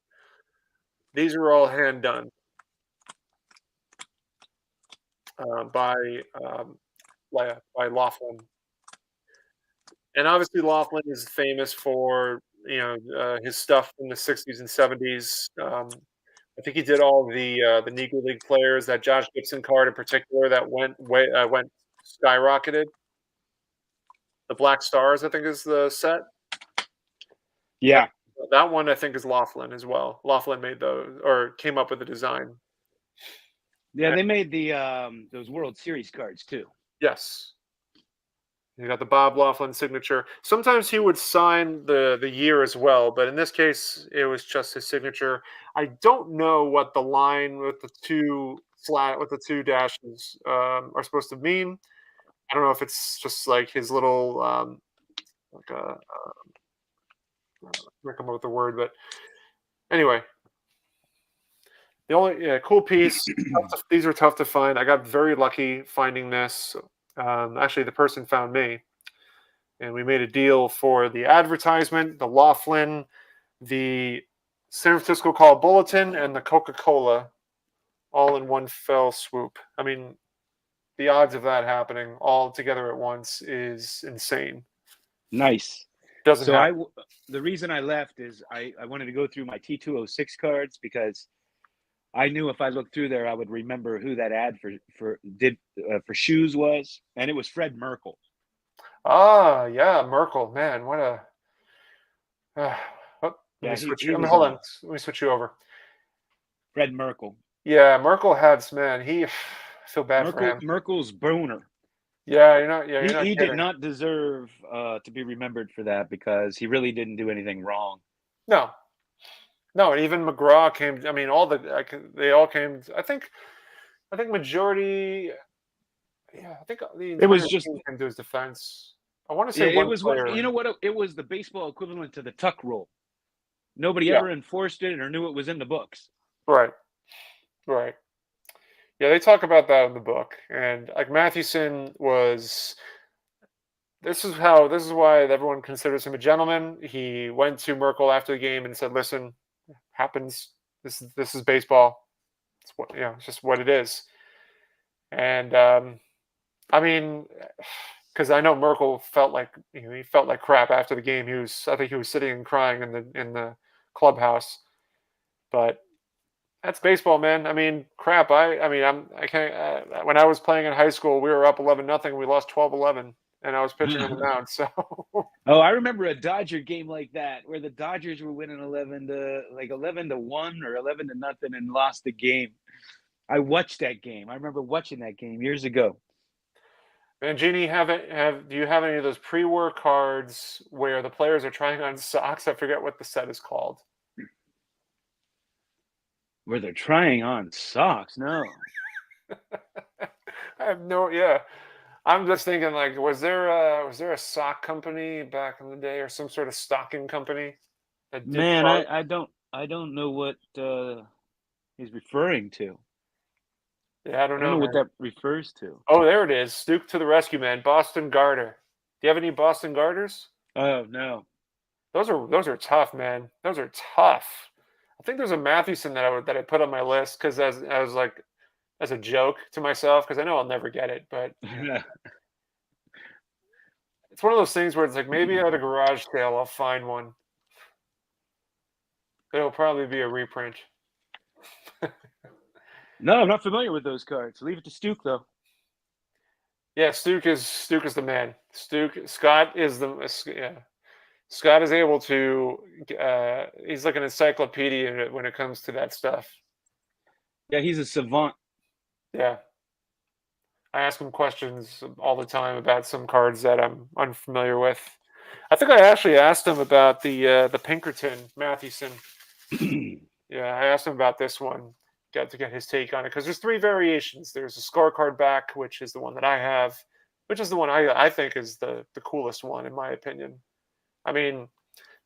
Speaker 1: these are all hand done by Laughlin. And obviously, Laughlin is famous for his stuff from the '60s and '70s. I think he did all the Negro League players. That Josh Gibson card in particular that went skyrocketed. The Black Stars, I think, is the set.
Speaker 2: Yeah.
Speaker 1: That one I think is Laughlin as well. Laughlin made those or came up with the design.
Speaker 2: Yeah, they made the those World Series cards too.
Speaker 1: Yes. You got the Bob Laughlin signature. Sometimes he would sign the year as well, but in this case, it was just his signature. I don't know what the line with the two dashes are supposed to mean. I don't know if it's just like his little like a I can't come up with the word, but anyway, the only cool piece. These are tough to find. I got very lucky finding this. Actually, the person found me. And we made a deal for the advertisement, the Laughlin, the San Francisco Call Bulletin, and the Coca-Cola all in one fell swoop. I mean, the odds of that happening all together at once is insane.
Speaker 2: Nice.
Speaker 1: Doesn't
Speaker 2: So
Speaker 1: happen.
Speaker 2: the reason I left is I wanted to go through my T206 cards because I knew if I looked through there, I would remember who that ad for shoes was, and it was Fred Merkle.
Speaker 1: Ah, yeah, Merkle, man, what a. Let me switch you. Hold on. Let me switch you over.
Speaker 2: Fred Merkle.
Speaker 1: Yeah, Merkle had man. I feel bad for him.
Speaker 2: Merkle's boner.
Speaker 1: Yeah, you're not. Yeah, you're not
Speaker 2: he
Speaker 1: kidding.
Speaker 2: did not deserve to be remembered for that because he really didn't do anything wrong.
Speaker 1: No, and even McGraw came. I mean, they all came. I think majority. Yeah, I think the entire
Speaker 2: it was just
Speaker 1: team came to his defense. I want to say
Speaker 2: it was
Speaker 1: player.
Speaker 2: you know what it was the baseball equivalent to the tuck rule. Nobody ever enforced it or knew it was in the books.
Speaker 1: Right. Yeah, they talk about that in the book, and like Mathewson was. This is why everyone considers him a gentleman. He went to Merkle after the game and said, "Listen, happens. This is baseball. It's it's just what it is." And I mean, because I know Merkle felt like he felt like crap after the game. I think he was sitting and crying in the clubhouse. But that's baseball, man. I mean, crap. I can't. When I was playing in high school, we were up 11-0. We lost 12-11, and I was pitching on the mound. So.
Speaker 2: Oh, I remember a Dodger game like that where the Dodgers were winning 11-1 or 11-0 and lost the game. I watched that game. I remember watching that game years ago.
Speaker 1: Mangini, do you have any of those pre-war cards where the players are trying on socks? I forget what the set is called.
Speaker 2: Where they're trying on socks? No.
Speaker 1: I have no. Yeah, I'm just thinking like, was there a sock company back in the day or some sort of stocking company?
Speaker 2: Man, I don't know what he's referring to.
Speaker 1: Yeah, I don't know
Speaker 2: what that refers to.
Speaker 1: Oh, there it is. Duke to the rescue, man. Boston Garter. Do you have any Boston Garters?
Speaker 2: Oh, no.
Speaker 1: Those are tough, man. Those are tough. I think there's a Mathewson that I put on my list because as a joke to myself because I know I'll never get it, but it's one of those things where it's like maybe at a garage sale I'll find one. It'll probably be a reprint.
Speaker 2: No, I'm not familiar with those cards. Leave it to Stuke, though.
Speaker 1: Yeah, Stuke is the man. Scott is Scott is able to. He's like an encyclopedia when it comes to that stuff.
Speaker 2: Yeah, he's a savant.
Speaker 1: Yeah. I ask him questions all the time about some cards that I'm unfamiliar with. I think I actually asked him about the Pinkerton Mathewson. Yeah, I asked him about this one. Got to get his take on it because there's 3 variations. There's a scorecard back, which is the one that I have, which is the one I think is the coolest one in my opinion. I mean,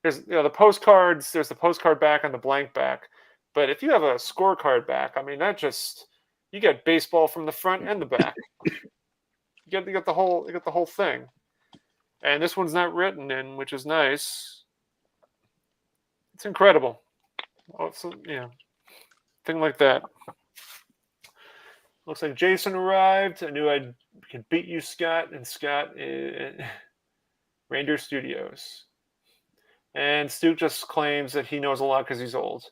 Speaker 1: there's the postcards. There's the postcard back and the blank back, but if you have a scorecard back, I mean that just you get baseball from the front and the back. You get the whole thing, and this one's not written in, which is nice. It's incredible. Oh, so yeah, thing like that. Looks like Jason arrived. I knew I could beat you, Scott, and Scott in Reindeer Studios. And Stu just claims that he knows a lot because he's old.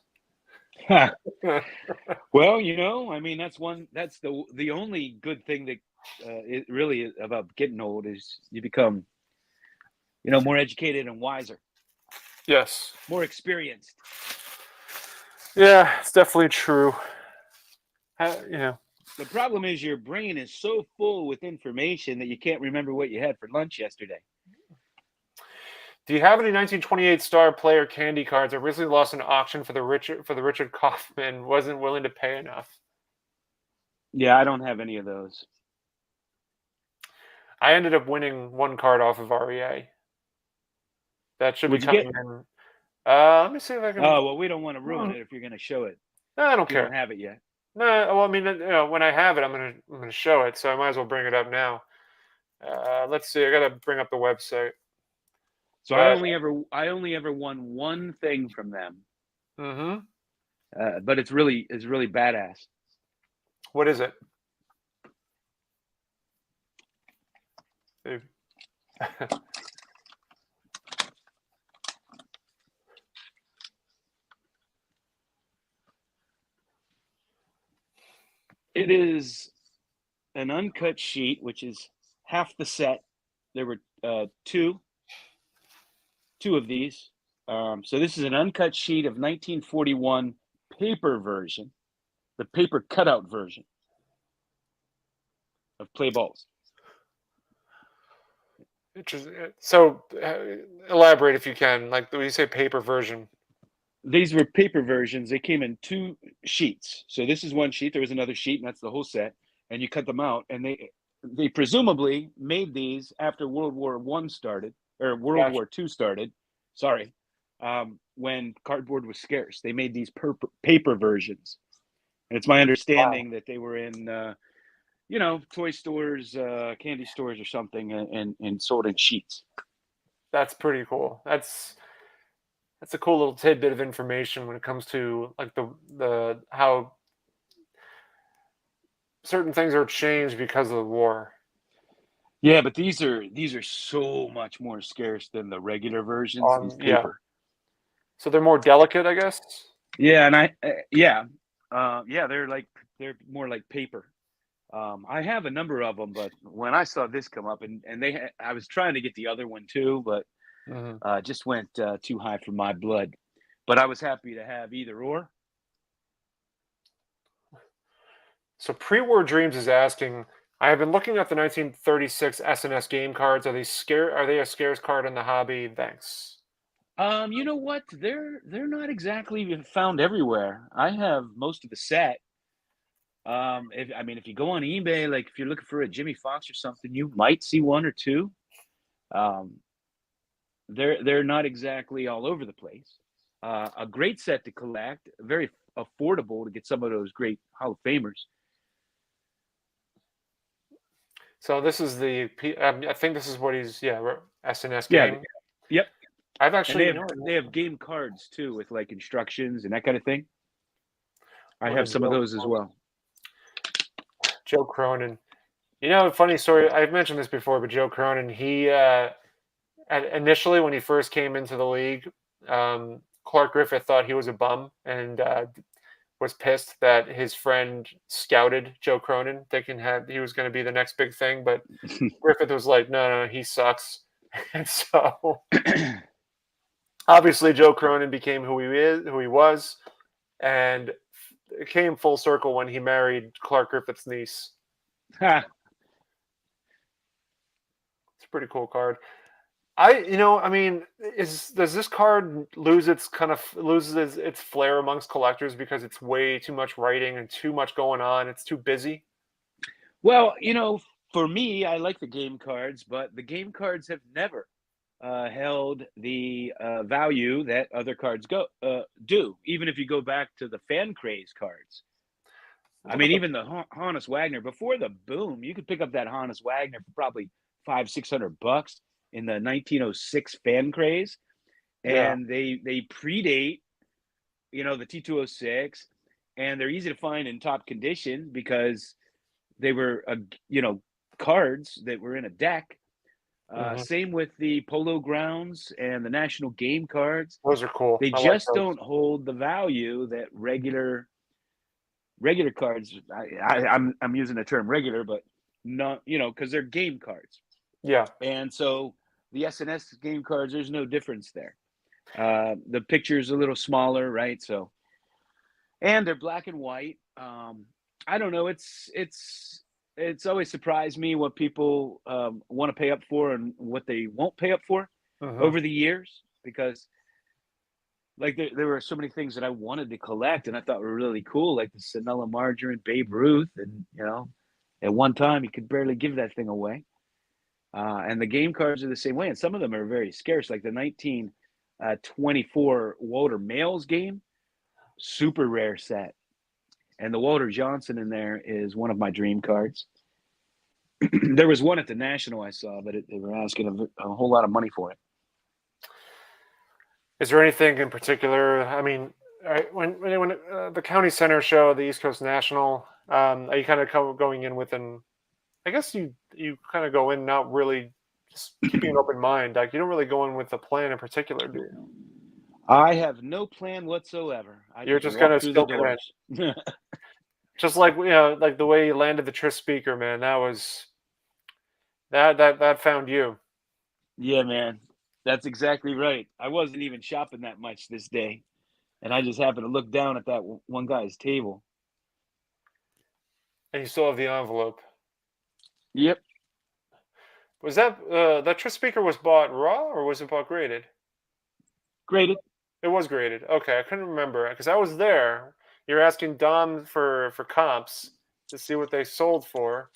Speaker 2: Well, I mean, that's the only good thing that it really is about getting old is you become, more educated and wiser,
Speaker 1: Yes.
Speaker 2: more experienced.
Speaker 1: Yeah, it's definitely true.
Speaker 2: The problem is your brain is so full with information that you can't remember what you had for lunch yesterday.
Speaker 1: Do you have any 1928 star player candy cards? I recently lost an auction for the Richard Kaufman. Wasn't willing to pay enough.
Speaker 2: Yeah, I don't have any of those.
Speaker 1: I ended up winning 1 card off of REA. That should be coming in. Let me see if I can.
Speaker 2: Oh well, we don't want to ruin it if you're going to show it.
Speaker 1: No, I don't care.
Speaker 2: You don't have it yet.
Speaker 1: No, well, I mean, when I have it, I'm gonna show it, so I might as well bring it up now. Let's see. I gotta bring up the website.
Speaker 2: So I only ever won 1 thing from them.
Speaker 1: Mm-hmm.
Speaker 2: But it's really badass.
Speaker 1: What is it?
Speaker 2: It is an uncut sheet, which is half the set. There were two of these. So this is an uncut sheet of 1941 paper version, the paper cutout version of Play Balls.
Speaker 1: So elaborate if you can. Like when you say paper version.
Speaker 2: These were paper versions. They came in 2 sheets. So this is 1 sheet. There was another sheet, and that's the whole set. And you cut them out. And they presumably made these after World War I started, or World War II started. Sorry, when cardboard was scarce, they made these paper versions. And it's my understanding that they were in, toy stores, candy stores, or something, and sold in sheets.
Speaker 1: That's pretty cool. That's a cool little tidbit of information when it comes to like the how certain things are changed because of the war.
Speaker 2: Yeah, but these are so much more scarce than the regular versions. These paper.
Speaker 1: Yeah. So they're more delicate, I guess.
Speaker 2: Yeah, and they're more like paper. I have a number of them, but when I saw this come up, and I was trying to get the other one too, but just went too high for my blood. But I was happy to have either or.
Speaker 1: So Pre-War Dreams is asking, I have been looking at the 1936 SNS game cards. Are they a scarce card in the hobby? Thanks.
Speaker 2: You know what? They're not exactly found everywhere. I have most of the set. If you go on eBay, like if you're looking for a Jimmy Fox or something, you might see 1 or 2. They're not exactly all over the place. A great set to collect, very affordable to get some of those great Hall of Famers.
Speaker 1: So this is I think this is what he's SNS game.
Speaker 2: Yeah. Yep.
Speaker 1: I've actually
Speaker 2: they have game cards too with like instructions and that kind of thing. I have some of those as well.
Speaker 1: Joe Cronin. Funny story. I've mentioned this before, but Joe Cronin, he initially when he first came into the league, Clark Griffith thought he was a bum and was pissed that his friend scouted Joe Cronin, thinking he was going to be the next big thing. But Griffith was like, no, he sucks. And so obviously Joe Cronin became who he was, and it came full circle when he married Clark Griffith's niece. a pretty cool card. I mean, does this card loses its flair amongst collectors because it's way too much writing and too much going on? It's too busy.
Speaker 2: Well, for me, I like the game cards, but the game cards have never held the value that other cards do. Even if you go back to the fan craze cards. I mean, even the Hannes Wagner before the boom, you could pick up that Hannes Wagner for probably $500-600 in the 1906 fan craze,
Speaker 1: Yeah.
Speaker 2: and they predate, the T206, and they're easy to find in top condition because they were, cards that were in a deck. Same with the Polo Grounds and the National Game cards.
Speaker 1: Those are cool.
Speaker 2: They
Speaker 1: I like
Speaker 2: just
Speaker 1: those.
Speaker 2: don't hold the value that regular cards. I'm using the term regular, but not, because they're game cards.
Speaker 1: Yeah.
Speaker 2: And so the SNS game cards, there's no difference there. The picture's a little smaller, right? So, and they're black and white. I don't know. It's always surprised me what people want to pay up for and what they won't pay up for over the years, because like there were so many things that I wanted to collect and I thought were really cool, like the Sonella Margarine Babe Ruth, and at one time you could barely give that thing away. And the game cards are the same way, and some of them are very scarce, like the 1924 Walter Males game, super rare set. And the Walter Johnson in there is one of my dream cards. There was one at the National I saw, but they were asking a whole lot of money for it.
Speaker 1: Is there anything in particular? I mean, when the county center show, the East Coast National, are you kind of going in with I guess you kind of go in not really just keeping an open mind. Like, you don't really go in with a plan in particular, do you?
Speaker 2: I have no plan whatsoever.
Speaker 1: You're just kind of
Speaker 2: through the doors.
Speaker 1: Just like like the way you landed the Tris speaker, man. That was that found you.
Speaker 2: Yeah, man. That's exactly right. I wasn't even shopping that much this day, and I just happened to look down at that one guy's table.
Speaker 1: And you still have the envelope.
Speaker 2: Yep.
Speaker 1: Was that Tris speaker was bought raw or was it bought graded?
Speaker 2: Graded.
Speaker 1: It was graded. Okay, I couldn't remember because I was there. You're asking Dom for comps to see what they sold for.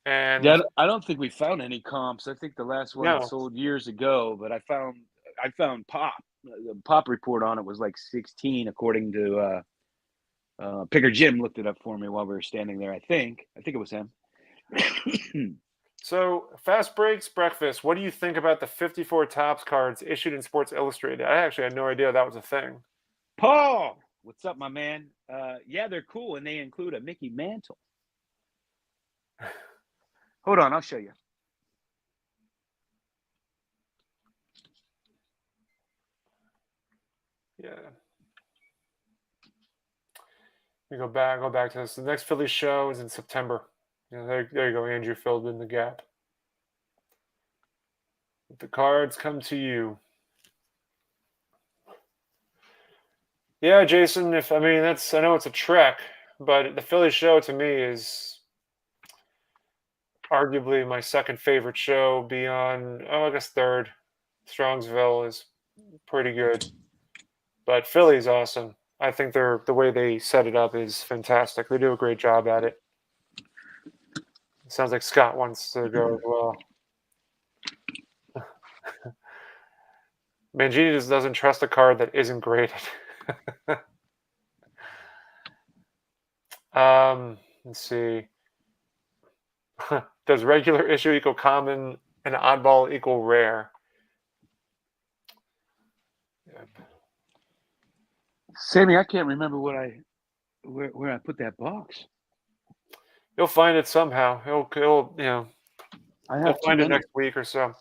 Speaker 1: And
Speaker 2: yeah, I don't think we found any comps. I think the last one
Speaker 1: No.
Speaker 2: sold years ago, but I found Pop. The Pop report on it was like 16, according to Picker Jim looked it up for me while we were standing there. I think it was him.
Speaker 1: So, Fast Breaks Breakfast, what do you think about the 54 Topps cards issued in Sports Illustrated? I actually had no idea that was a thing.
Speaker 2: Paul, what's up, my man? Yeah, they're cool, and they include a Mickey Mantle. Hold on, I'll show you.
Speaker 1: Yeah. We go back to this. The next Philly show is in September. There you go. Andrew filled in the gap. The cards come to you. Yeah, Jason. I know it's a trek, but the Philly show to me is arguably my second favorite show, beyond I guess third. Strongsville is pretty good, but Philly's awesome. I think the way they set it up is fantastic. They do a great job at it. It sounds like Scott wants to go as well. Mangini just doesn't trust a card that isn't graded. Let's see. Does regular issue equal common and oddball equal rare? Yep.
Speaker 2: Sammy, I can't remember where I put that box.
Speaker 1: You'll find it somehow. He'll you'll find it next week or so.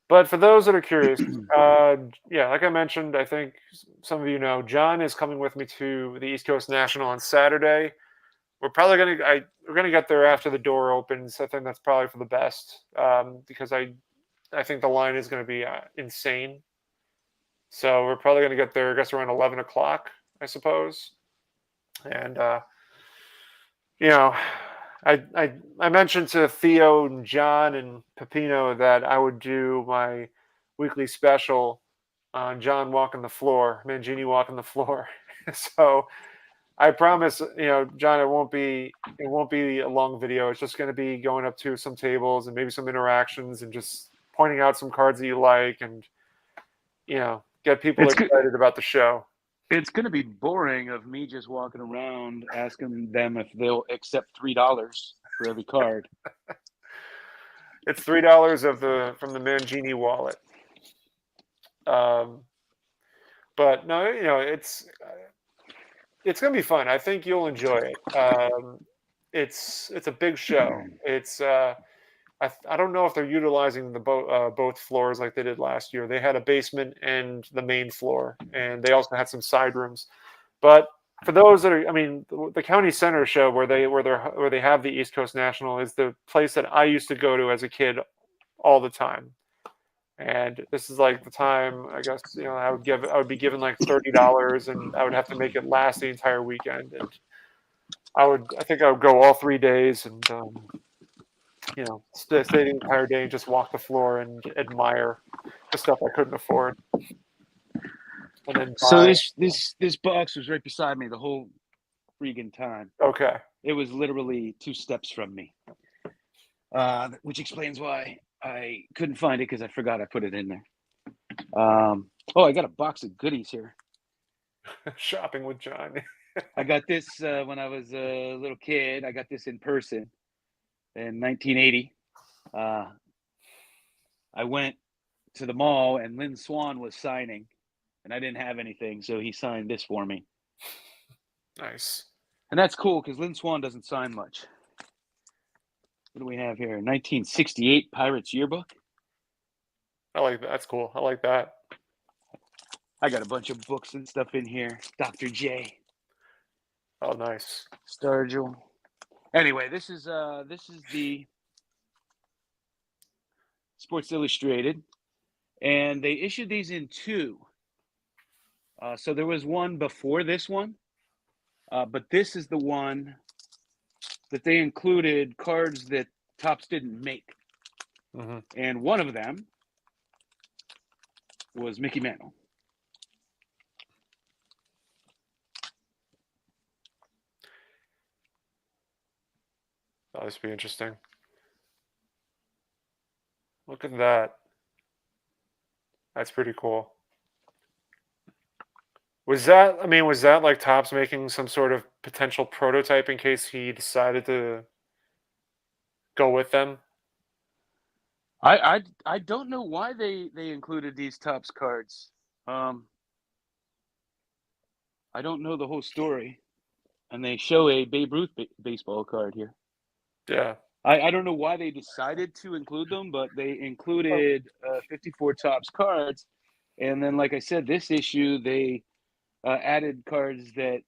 Speaker 1: But for those that are curious, like I mentioned, I think some of you know, John is coming with me to the East Coast National on Saturday. We're probably gonna get there after the door opens. I think that's probably for the best, because I think the line is going to be insane. So we're probably going to get there, I guess, around 11 o'clock, I suppose. And I mentioned to Theo and John and Pepino that I would do my weekly special on John walking the floor, Mangini walking the floor. So I promise, John, it won't be a long video. It's just going to be going up to some tables and maybe some interactions and just pointing out some cards that you like and get people
Speaker 2: It's good.
Speaker 1: excited about the show.
Speaker 2: It's going to be boring of me just walking around asking them if they'll accept $3 for every card.
Speaker 1: It's $3 from the Mangini wallet. But no, it's gonna be fun. I think you'll enjoy it. It's a big show. It's I don't know if they're utilizing the both floors like they did last year. They had a basement and the main floor, and they also had some side rooms. But for those that are, I mean, the county center show where they have the East Coast National is the place that I used to go to as a kid all the time. And this is like the time, I guess, I would be given like $30, and I would have to make it last the entire weekend. And I think I would go all 3 days and stay the entire day and just walk the floor and admire the stuff I couldn't afford. And then
Speaker 2: So this box was right beside me the whole freaking time.
Speaker 1: Okay.
Speaker 2: It was literally 2 steps from me, which explains why I couldn't find it because I forgot I put it in there. I got a box of goodies here.
Speaker 1: Shopping with John.
Speaker 2: I got this when I was a little kid. I got this in person in 1980. I went to the mall and Lynn Swan was signing, and I didn't have anything, so he signed this for me.
Speaker 1: Nice.
Speaker 2: And that's cool because Lynn Swan doesn't sign much. What do we have here? 1968 Pirates Yearbook.
Speaker 1: I like that. That's cool. I like that.
Speaker 2: I got a bunch of books and stuff in here. Dr. J.
Speaker 1: Oh, nice.
Speaker 2: Sturgill. Anyway, this is the Sports Illustrated, and they issued these in 2. So there was one before this one, but this is the one that they included cards that Topps didn't make.
Speaker 1: Mm-hmm.
Speaker 2: And one of them was Mickey Mantle.
Speaker 1: Oh, this would be interesting. Look at that. That's pretty cool. Was that like Topps making some sort of potential prototype in case he decided to go with them?
Speaker 2: I don't know why they included these Topps cards. I don't know the whole story, and they show a Babe Ruth baseball card here.
Speaker 1: Yeah.
Speaker 2: I don't know why they decided to include them, but they included 54 Topps cards, and then, like I said, this issue they added cards that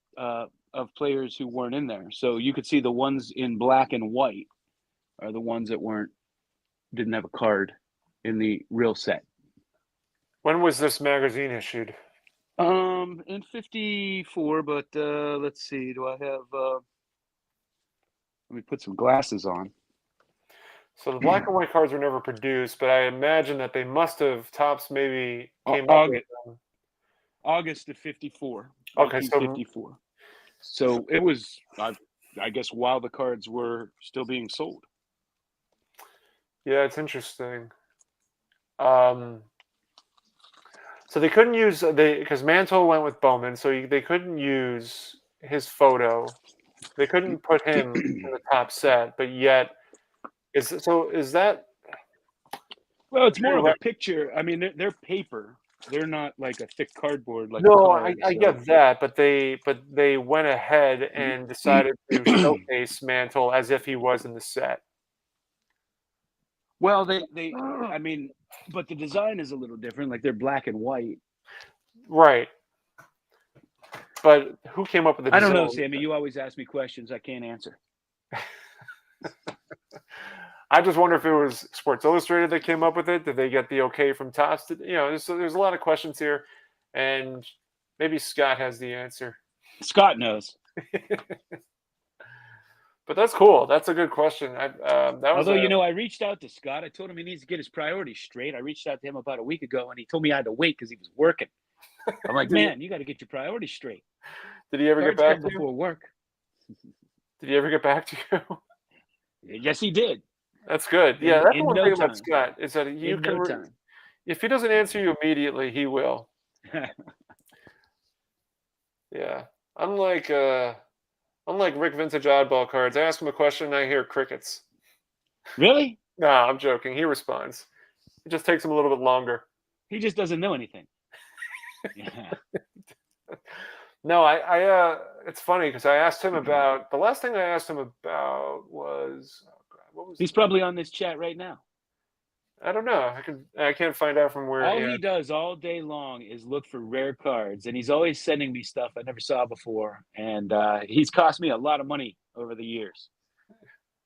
Speaker 2: of players who weren't in there. So you could see the ones in black and white are the ones that didn't have a card in the real set.
Speaker 1: When was this magazine issued?
Speaker 2: In 54, but let's see. Do I have? Let me put some glasses on.
Speaker 1: So the black and white cards were never produced, but I imagine that they must have. Topps maybe came up with them.
Speaker 2: August of 54.
Speaker 1: Okay,
Speaker 2: 54. So it was, I guess, while the cards were still being sold.
Speaker 1: Yeah, it's interesting. So they couldn't use because Mantle went with Bowman, so they couldn't use his photo. They couldn't put him in the top set, but yet is that?
Speaker 2: Well, it's more of a picture. I mean, they're paper. They're not like a thick cardboard. Like
Speaker 1: no,
Speaker 2: card,
Speaker 1: I get that, but they went ahead and decided to showcase Mantle as if he was in the set.
Speaker 2: Well, I mean, but the design is a little different. Like they're black and white.
Speaker 1: Right. But who came up with the design?
Speaker 2: I don't know, Sammy. You always ask me questions I can't answer.
Speaker 1: I just wonder if it was Sports Illustrated that came up with it. Did they get the okay from Topps? There's a lot of questions here, and maybe Scott has the answer.
Speaker 2: Scott knows.
Speaker 1: But that's cool. That's a good question. That was
Speaker 2: Although, you know, I reached out to Scott. I told him he needs to get his priorities straight. I reached out to him about a week ago, and he told me I had to wait because he was working. I'm like, man, you got to get your priorities straight.
Speaker 1: Did he ever get
Speaker 2: Cards
Speaker 1: back
Speaker 2: come
Speaker 1: to you?
Speaker 2: before work.
Speaker 1: Did he ever get back to you?
Speaker 2: Yes, he did.
Speaker 1: That's good. Yeah, that's the
Speaker 2: in
Speaker 1: one
Speaker 2: no
Speaker 1: thing about
Speaker 2: time.
Speaker 1: Scott is that you
Speaker 2: In
Speaker 1: can.
Speaker 2: no time.
Speaker 1: If he doesn't answer you immediately, he will. Yeah. Unlike Rick Vintage Oddball cards, I ask him a question and I hear crickets.
Speaker 2: Really?
Speaker 1: Nah, I'm joking. He responds. It just takes him a little bit longer.
Speaker 2: He just doesn't know anything. Yeah.
Speaker 1: No, it's funny because I asked him about the last thing I asked him about was what was
Speaker 2: He's probably on this chat right now.
Speaker 1: I don't know. I can't find out from where.
Speaker 2: All he does all day long is look for rare cards, and he's always sending me stuff I never saw before. And he's cost me a lot of money over the years.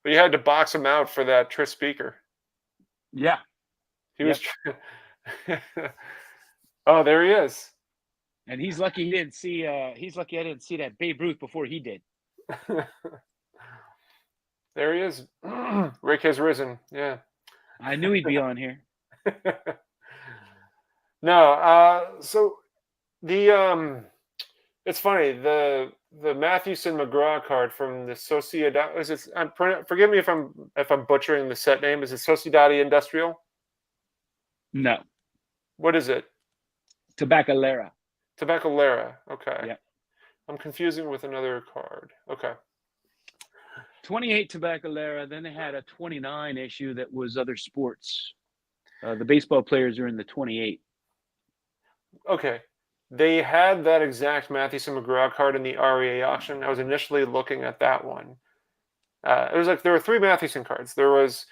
Speaker 1: But you had to box him out for that Tris speaker.
Speaker 2: Yeah.
Speaker 1: He was. Oh, there he is.
Speaker 2: And he's lucky he didn't see. He's lucky I didn't see that Babe Ruth before he did.
Speaker 1: There he is. Rick has risen. Yeah.
Speaker 2: I knew he'd be on here.
Speaker 1: No, so the it's funny, the Mathewson McGraw card from the Sociedad, is it, forgive me if I'm butchering the set name, is it Sociedade Industrial?
Speaker 2: No.
Speaker 1: What is it?
Speaker 2: Tabacalera.
Speaker 1: Tabacalera. Okay.
Speaker 2: Yeah.
Speaker 1: I'm confusing with another card. Okay.
Speaker 2: 28 Tabacalera. Then they had a 29 issue that was other sports. The baseball players are in the 28.
Speaker 1: Okay. They had that exact Mathewson McGraw card in the REA auction. I was initially looking at that one. It was like there were 3 Mathewson cards. There was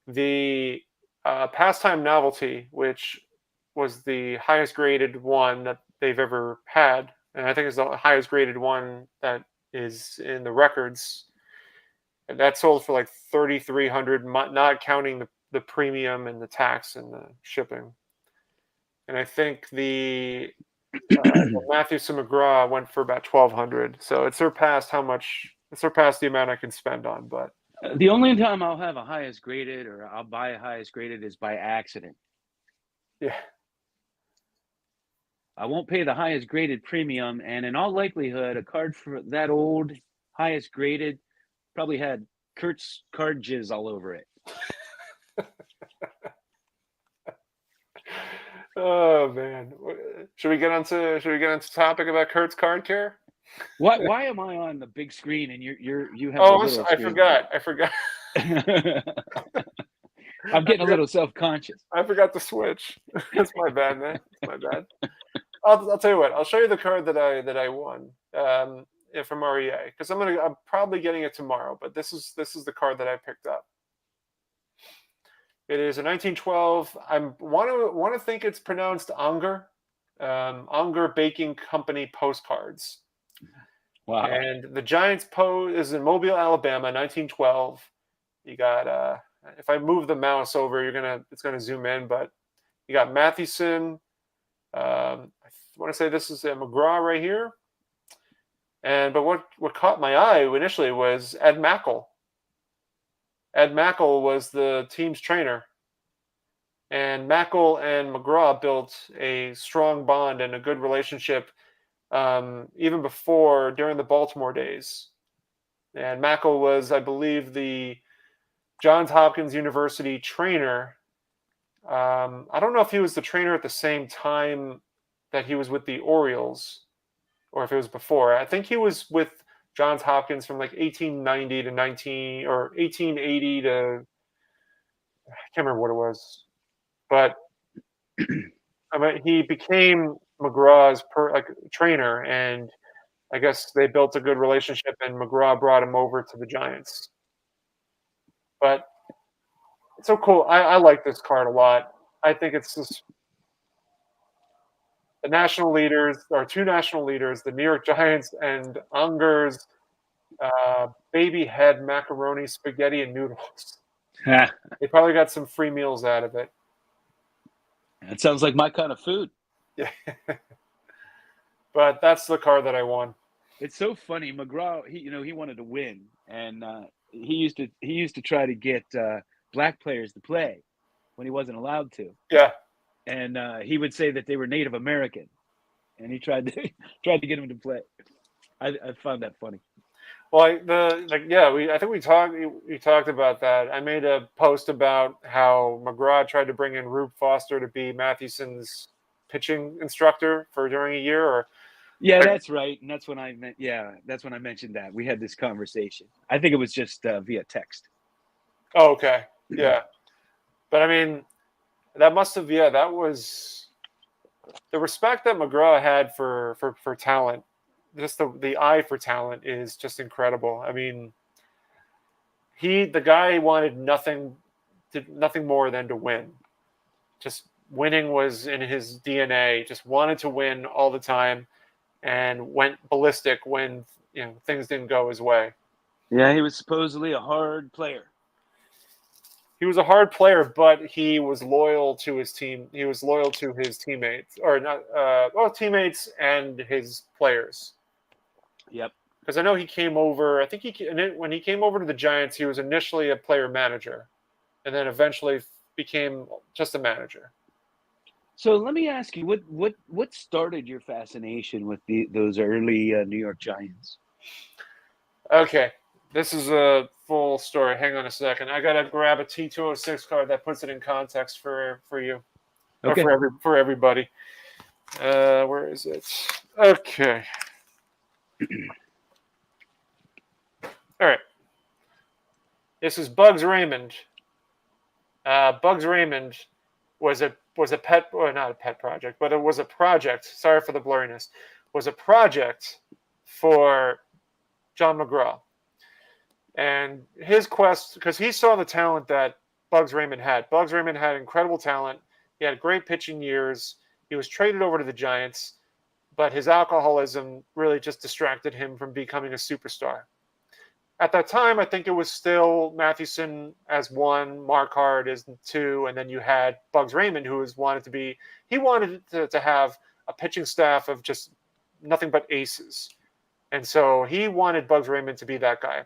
Speaker 1: the Pastime Novelty, which was the highest graded one that they've ever had. And I think it's the highest graded one that is in the records. And that sold for like $3,300, not counting the premium and the tax and the shipping. And I think the Mathewson McGraw went for about $1,200. So it surpassed the amount I can spend on. But
Speaker 2: the only time I'll have a highest graded or I'll buy a highest graded is by accident.
Speaker 1: Yeah.
Speaker 2: I won't pay the highest graded premium, and in all likelihood, a card for that old highest graded probably had Kurt's card jizz all over it.
Speaker 1: Oh man, should we get onto topic about Kurt's card care?
Speaker 2: Why am I on the big screen and you have?
Speaker 1: Oh,
Speaker 2: the little
Speaker 1: I forgot.
Speaker 2: I'm getting a little self-conscious.
Speaker 1: I forgot to switch. That's my bad, man. That's my bad. I'll tell you what. I'll show you the card that I won from REA because I'm probably getting it tomorrow. But this is the card that I picked up. It is a 1912. I want to think it's pronounced Unger, Unger Baking Company postcards.
Speaker 2: Wow.
Speaker 1: And the Giants pose is in Mobile, Alabama, 1912. You got if I move the mouse over, it's gonna zoom in, but you got Mathewson. I want to say this is a McGraw right here. But what caught my eye initially was Ed Mantle. Ed Mantle was the team's trainer. And Mantle and McGraw built a strong bond and a good relationship even during the Baltimore days. And Mantle was, I believe, the Johns Hopkins University trainer. I don't know if he was the trainer at the same time that he was with the Orioles or if it was before. I think he was with Johns Hopkins from like 1890 to 1880 to I can't remember what it was, but I mean he became McGraw's trainer, and I guess they built a good relationship, and McGraw brought him over to the Giants. But it's so cool. I like this card a lot. I think it's just the national leaders, or 2 national leaders, the New York Giants and Unger's baby head macaroni, spaghetti, and noodles. They probably got some free meals out of it.
Speaker 2: That sounds like my kind of food.
Speaker 1: Yeah. But that's the card that I won.
Speaker 2: It's so funny. McGraw, he wanted to win, and he used to try to get black players to play when he wasn't allowed to,
Speaker 1: Yeah.
Speaker 2: and he would say that they were Native American, and he tried to tried to get them to play. I found that funny.
Speaker 1: Well, I think we talked about that. I made a post about how McGraw tried to bring in Rube Foster to be Mathewson's pitching instructor for during a year, or
Speaker 2: Yeah, that's right, and that's when I meant. Yeah, that's when I mentioned that we had this conversation. I think it was just via text.
Speaker 1: oh, okay, yeah. But I mean, that must have that was the respect that McGraw had for talent. Just the eye for talent is just incredible. I mean, the guy wanted nothing more than to win. Just winning was in his DNA. Just wanted to win all the time, and went ballistic when things didn't go his way.
Speaker 2: Yeah, he was supposedly a hard player.
Speaker 1: He was a hard player, but he was loyal to his team. He was loyal to his teammates, or not? Teammates and his players.
Speaker 2: Yep.
Speaker 1: Because I know he came over. I think when he came over to the Giants, he was initially a player manager, and then eventually became just a manager.
Speaker 2: So let me ask you, what started your fascination with those early New York Giants?
Speaker 1: Okay, this is a full story. Hang on a second. I gotta grab a T206 card that puts it in context for you,
Speaker 2: Okay.
Speaker 1: or for everybody. Where is it? Okay. All right. This is Bugs Raymond. Bugs Raymond was a pet, or not a pet project, but it was a project. Sorry for the blurriness. Was a project for John McGraw, and his quest, because he saw the talent that Bugs Raymond had. Bugs Raymond had incredible talent. He had great pitching years. He was traded over to the Giants, but his alcoholism really just distracted him from becoming a superstar. At that time, I think it was still Mathewson as one, Marquard as two, and then you had Bugs Raymond, who wanted to have a pitching staff of just nothing but aces. And so he wanted Bugs Raymond to be that guy.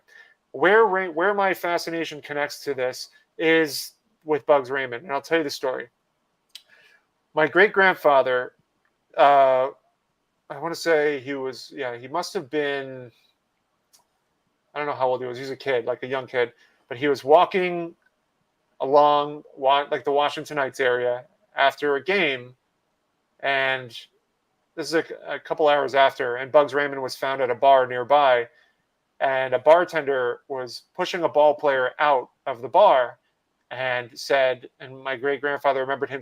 Speaker 1: Where my fascination connects to this is with Bugs Raymond, and I'll tell you the story. My great-grandfather, I want to say he must have been, I don't know how old he was. He was a kid, like a young kid. But he was walking along like the Washington Heights area after a game. And this is a couple hours after. And Bugs Raymond was found at a bar nearby. And a bartender was pushing a ball player out of the bar and my great-grandfather remembered him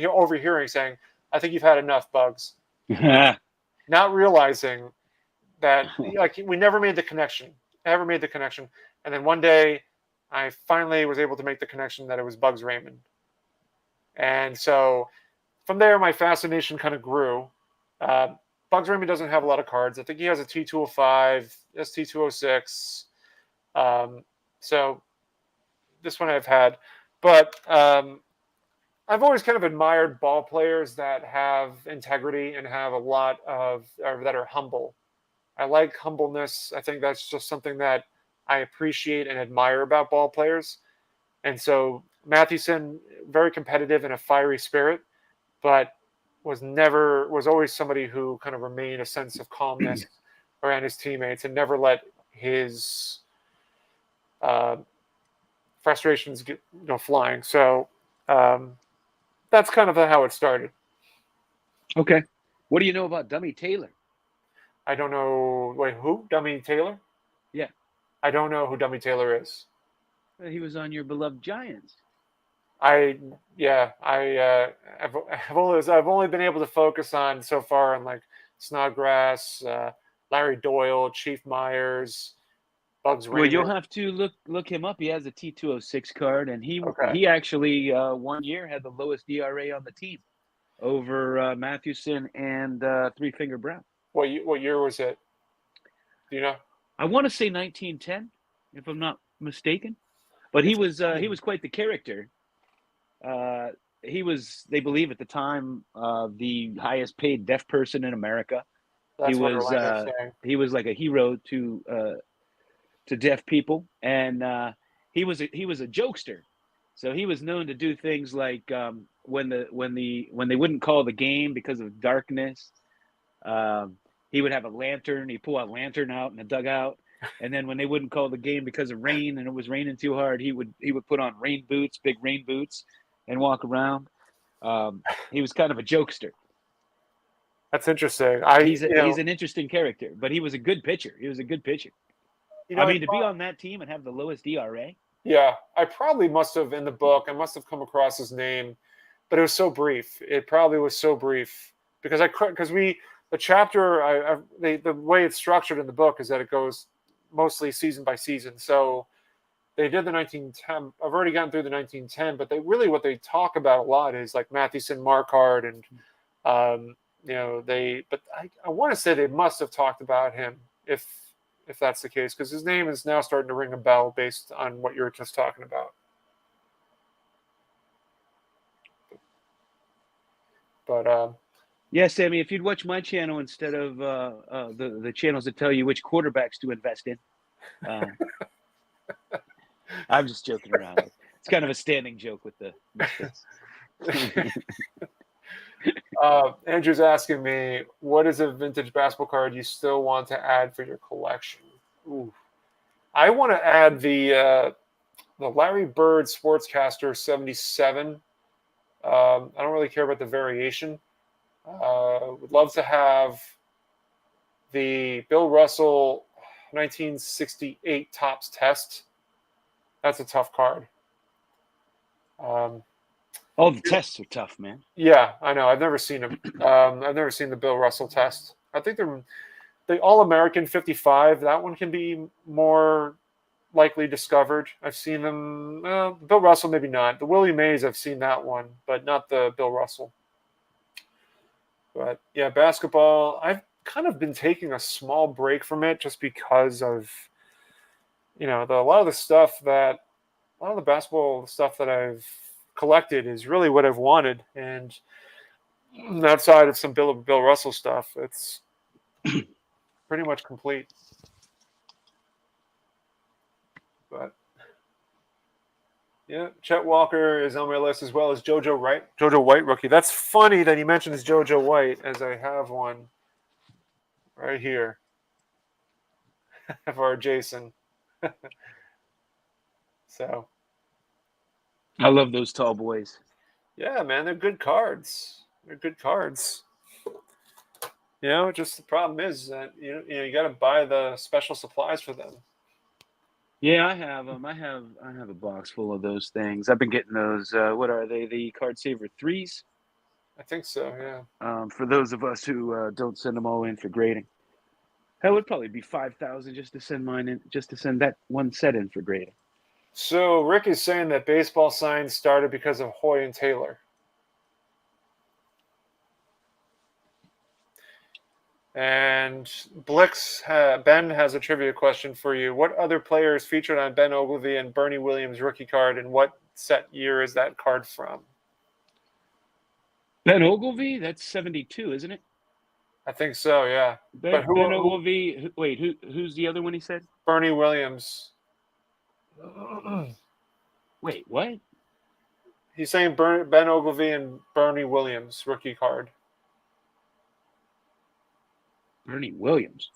Speaker 1: overhearing saying, "I think you've had enough, Bugs." Not realizing that we never made the connection. And then one day I finally was able to make the connection that it was Bugs Raymond. And so from there, my fascination kind of grew. Bugs Raymond doesn't have a lot of cards. I think he has a T205, ST206. So this one I've had. But I've always kind of admired ball players that have integrity and have or that are humble. I like humbleness. I think that's just something that I appreciate and admire about ball players. And so Mathewson, very competitive and a fiery spirit, but was always somebody who kind of remained a sense of calmness around his teammates and never let his frustrations get flying. So that's kind of how it started.
Speaker 2: Okay. What do you know about Dummy Taylor?
Speaker 1: I don't know. Wait, who? Dummy Taylor?
Speaker 2: Yeah.
Speaker 1: I don't know who Dummy Taylor is.
Speaker 2: He was on your beloved Giants.
Speaker 1: I've only been able to focus on so far on like Snodgrass, Larry Doyle, Chief Myers, Bugs Raymond.
Speaker 2: Well, you'll have to look him up. He has a T206 card, and he actually 1 year had the lowest ERA on the team over Mathewson and Three Finger Brown.
Speaker 1: What year was it? Do you know?
Speaker 2: I want to say 1910, if I'm not mistaken. But he was quite the character. He was, they believe at the time, the highest paid deaf person in America.
Speaker 1: That's
Speaker 2: he was like a hero to to deaf people, and he was a jokester. So he was known to do things like when they wouldn't call the game because of darkness, he would have a lantern. He'd pull a lantern out in the dugout, and then when they wouldn't call the game because of rain and it was raining too hard, he would put on rain boots, big rain boots, and walk around. He was kind of a jokester.
Speaker 1: That's interesting.
Speaker 2: He's an interesting character, but he was a good pitcher. I mean, to be on that team and have the lowest ERA.
Speaker 1: Yeah, I probably must have in the book. I must have come across his name, but it was so brief. It probably was so brief because the chapter the way it's structured in the book is that it goes mostly season by season. So they did the 1910. I've already gotten through the 1910, but what they talk about a lot is like Mathewson, Marquardt, and But I want to say they must have talked about him if that's the case, because his name is now starting to ring a bell based on what you were just talking about. But
Speaker 2: yeah, Sammy, if you'd watch my channel instead of the channels that tell you which quarterbacks to invest in, I'm just joking around. It's kind of a standing joke with the misfits.
Speaker 1: Andrew's asking me, what is a vintage basketball card you still want to add for your collection? Ooh. I want to add the Larry Bird Sportscaster 77. I don't really care about the variation. Would love to have the Bill Russell 1968 Topps Test. That's a tough card.
Speaker 2: All the tests are tough, man.
Speaker 1: Yeah, I know. I've never seen them. I've never seen the Bill Russell test. I think the All-American 55. That one can be more likely discovered. I've seen them. Bill Russell, maybe not. The Willie Mays, I've seen that one, but not the Bill Russell. But yeah, basketball. I've kind of been taking a small break from it just because of a lot of the basketball stuff that I've collected is really what I've wanted, and outside of some Bill Russell stuff, it's pretty much complete. But yeah, Chet Walker is on my list, as well as JoJo White rookie. That's funny that he mentions JoJo White, as I have one right here for Jason. So
Speaker 2: I love those tall boys.
Speaker 1: yeah, man, they're good cards. Just the problem is that you got to buy the special supplies for them.
Speaker 2: Yeah, I have them. I have a box full of those things. I've been getting those. What are they? The Card Saver 3s?
Speaker 1: I think so. Yeah.
Speaker 2: For those of us who don't send them all in for grading, that would probably be $5,000 just to send mine in, just to send that one set in for grading.
Speaker 1: So Rick is saying that baseball signs started because of Hoy and Taylor. And Ben has a trivia question for you. What other players featured on Ben Ogilvy and Bernie Williams rookie card, and what set year is that card from?
Speaker 2: Ben Ogilvy? That's 72, isn't it?
Speaker 1: I think so, yeah.
Speaker 2: Ben Ogilvy. Wait, who's the other one he said?
Speaker 1: Bernie Williams.
Speaker 2: Wait, what?
Speaker 1: He's saying Ben Ogilvy and Bernie Williams rookie card.
Speaker 2: Bernie Williams.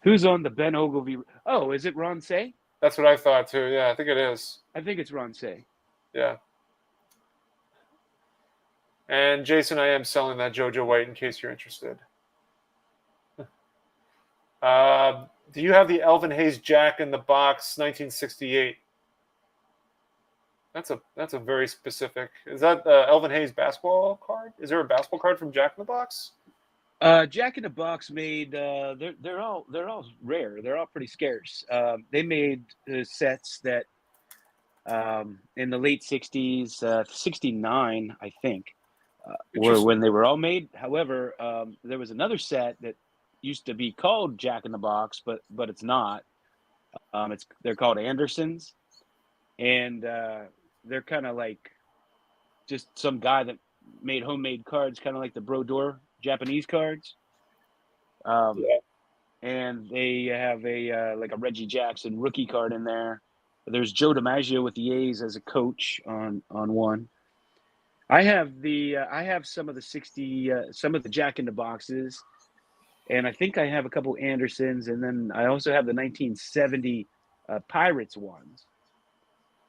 Speaker 2: Who's on the Ben Ogilvy? Oh, is it Ron Say?
Speaker 1: That's what I thought too. Yeah, I think it is.
Speaker 2: I think it's Ron Say.
Speaker 1: Yeah. And Jason, I am selling that JoJo White in case you're interested. Do you have the Elvin Hayes Jack in the Box 1968? That's a very specific. Is that Elvin Hayes basketball card? Is there a basketball card from Jack in the Box?
Speaker 2: Jack in the Box made. They're all rare. They're all pretty scarce. They made sets that in the late '60s, '69, I think, were when they were all made. However, there was another set that used to be called Jack in the Box, but it's not. They're called Andersons, and they're kind of like just some guy that made homemade cards, kind of like the Brodeur Japanese cards. and they have a like a Reggie Jackson rookie card in there. There's Joe DiMaggio with the A's as a coach on one. I have some of the 60 some of the Jack in the Boxes, and I think I have a couple Andersons, and then I also have the 1970 Pirates ones,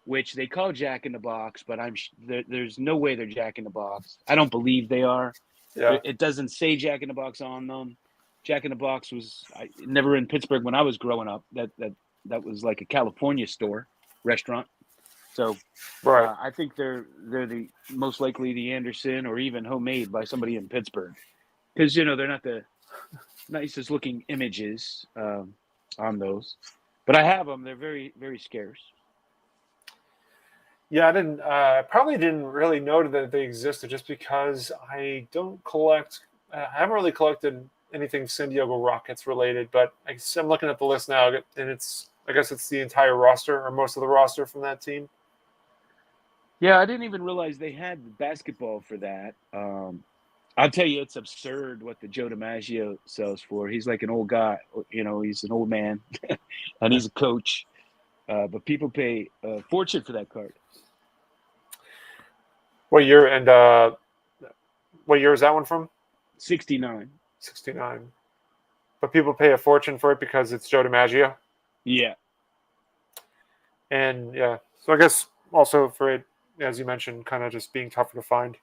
Speaker 2: which they call Jack in the Box, but there's no way they're Jack in the Box. I don't believe they are.
Speaker 1: Yeah.
Speaker 2: It doesn't say Jack in the Box on them. Jack in the Box was never in Pittsburgh when I was growing up. That was like a California store restaurant. So
Speaker 1: Right.
Speaker 2: I think they're the most likely the Anderson or even homemade by somebody in Pittsburgh, because they're not the nicest looking images on those, but I have them. They're very, very scarce.
Speaker 1: Yeah, I probably didn't really know that they existed just because I don't collect. I haven't really collected anything San Diego Rockets related, but I'm looking at the list now, and I guess it's the entire roster or most of the roster from that team.
Speaker 2: Yeah, I didn't even realize they had basketball for that. I'll tell you, it's absurd what the Joe DiMaggio sells for. He's like an old guy, he's an old man, and he's a coach. But people pay a fortune for that card.
Speaker 1: What year what year is that one from?
Speaker 2: 69.
Speaker 1: 69. But people pay a fortune for it because it's Joe DiMaggio.
Speaker 2: Yeah.
Speaker 1: And yeah, so I guess also for it, as you mentioned, kind of just being tougher to find.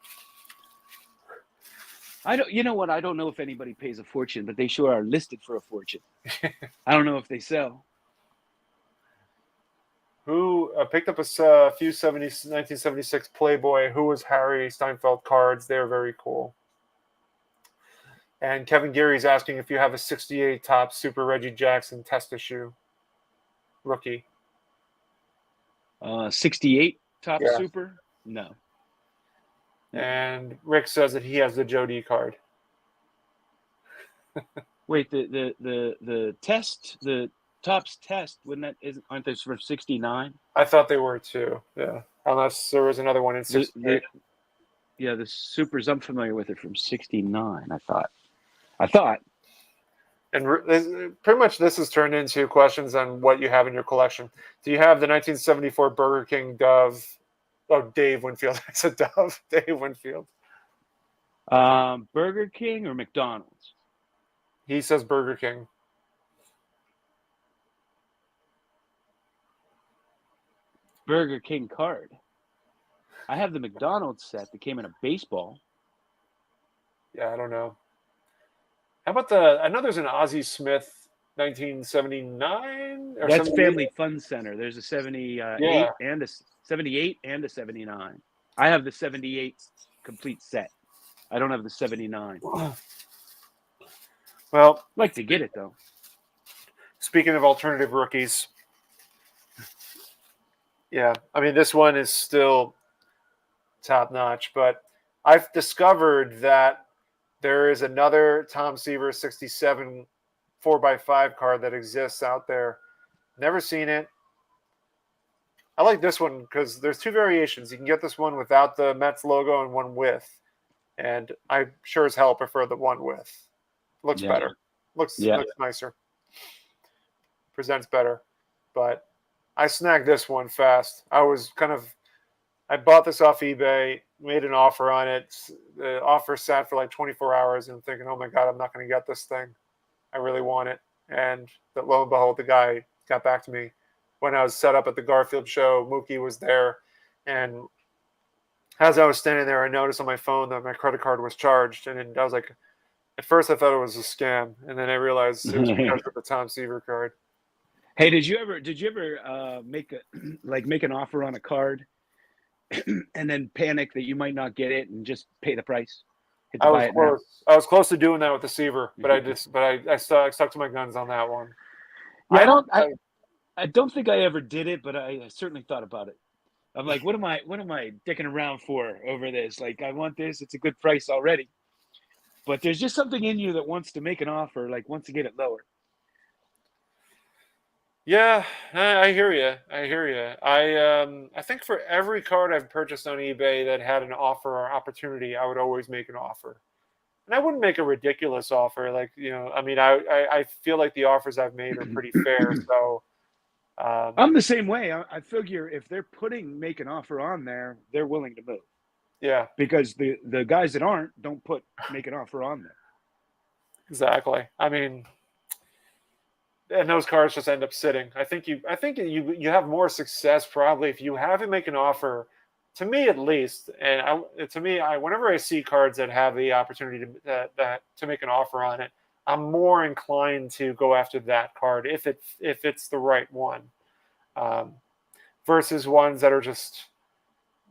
Speaker 2: You know what? I don't know if anybody pays a fortune, but they sure are listed for a fortune. I don't know if they sell.
Speaker 1: Who picked up a few 1976 Playboy? Who was Harry Steinfeld cards? They're very cool. And Kevin Geary's asking if you have a 68 top Super Reggie Jackson test issue rookie.
Speaker 2: 68 top Super? No.
Speaker 1: And Rick says that he has the Joe D card.
Speaker 2: Wait, the test, the Topps test, aren't they from 69?
Speaker 1: I thought they were too. Yeah, unless there was another one in 68.
Speaker 2: The Supers, I'm familiar with it from 69. I thought.
Speaker 1: And pretty much this has turned into questions on what you have in your collection. Do you have the 1974 Burger King Dove? Oh, Dave Winfield. I said Dove. Dave Winfield.
Speaker 2: Burger King or McDonald's?
Speaker 1: He says Burger King.
Speaker 2: Burger King card. I have the McDonald's set that came in a baseball.
Speaker 1: Yeah, I don't know. How about I know there's an Ozzie Smith 1979 or
Speaker 2: That's
Speaker 1: 78?
Speaker 2: Family Fun Center. There's a 78 and a 78 and a 79. I have the 78 complete set. I don't have the 79.
Speaker 1: Well,
Speaker 2: I'd like to get it though.
Speaker 1: Speaking of alternative rookies, yeah, I mean this one is still top notch, but I've discovered that there is another Tom Seaver 67 4x5 card that exists out there. Never seen it. I like this one because there's two variations. You can get this one without the Mets logo and one with. And I sure as hell prefer the one with. Looks better. Looks nicer. Presents better. But I snagged this one fast. I bought this off eBay, made an offer on it. The offer sat for like 24 hours and I'm thinking, oh my God, I'm not going to get this thing. I really want it. And lo and behold, the guy got back to me. When I was set up at the Garfield show, Mookie was there. And as I was standing there, I noticed on my phone that my credit card was charged. And I was like, at first I thought it was a scam. And then I realized it was because of the Tom Seaver card.
Speaker 2: Hey, did you ever make an offer on a card and then panic that you might not get it and just pay the price?
Speaker 1: I was close. I was close to doing that with the Seaver, but I stuck to my guns on that one.
Speaker 2: Yeah, I don't think I ever did it, but I certainly thought about it. I'm like, what am I dicking around for over this? Like, I want this. It's a good price already. But there's just something in you that wants to make an offer, like wants to get it lower.
Speaker 1: Yeah, I hear you. I think for every card I've purchased on eBay that had an offer or opportunity, I would always make an offer. and I wouldn't make a ridiculous offer. Like, I mean, I feel like the offers I've made are pretty fair. So,
Speaker 2: I'm the same way. I figure if they're make an offer on there, they're willing to move,
Speaker 1: yeah,
Speaker 2: because the guys that aren't don't make an offer on there.
Speaker 1: exactly. I mean, and those cars just end up sitting. I think you have more success probably if you have him make an offer. To me, at least, and whenever I see cards that have the opportunity to make an offer on it, I'm more inclined to go after that card if it's the right one, versus ones that are just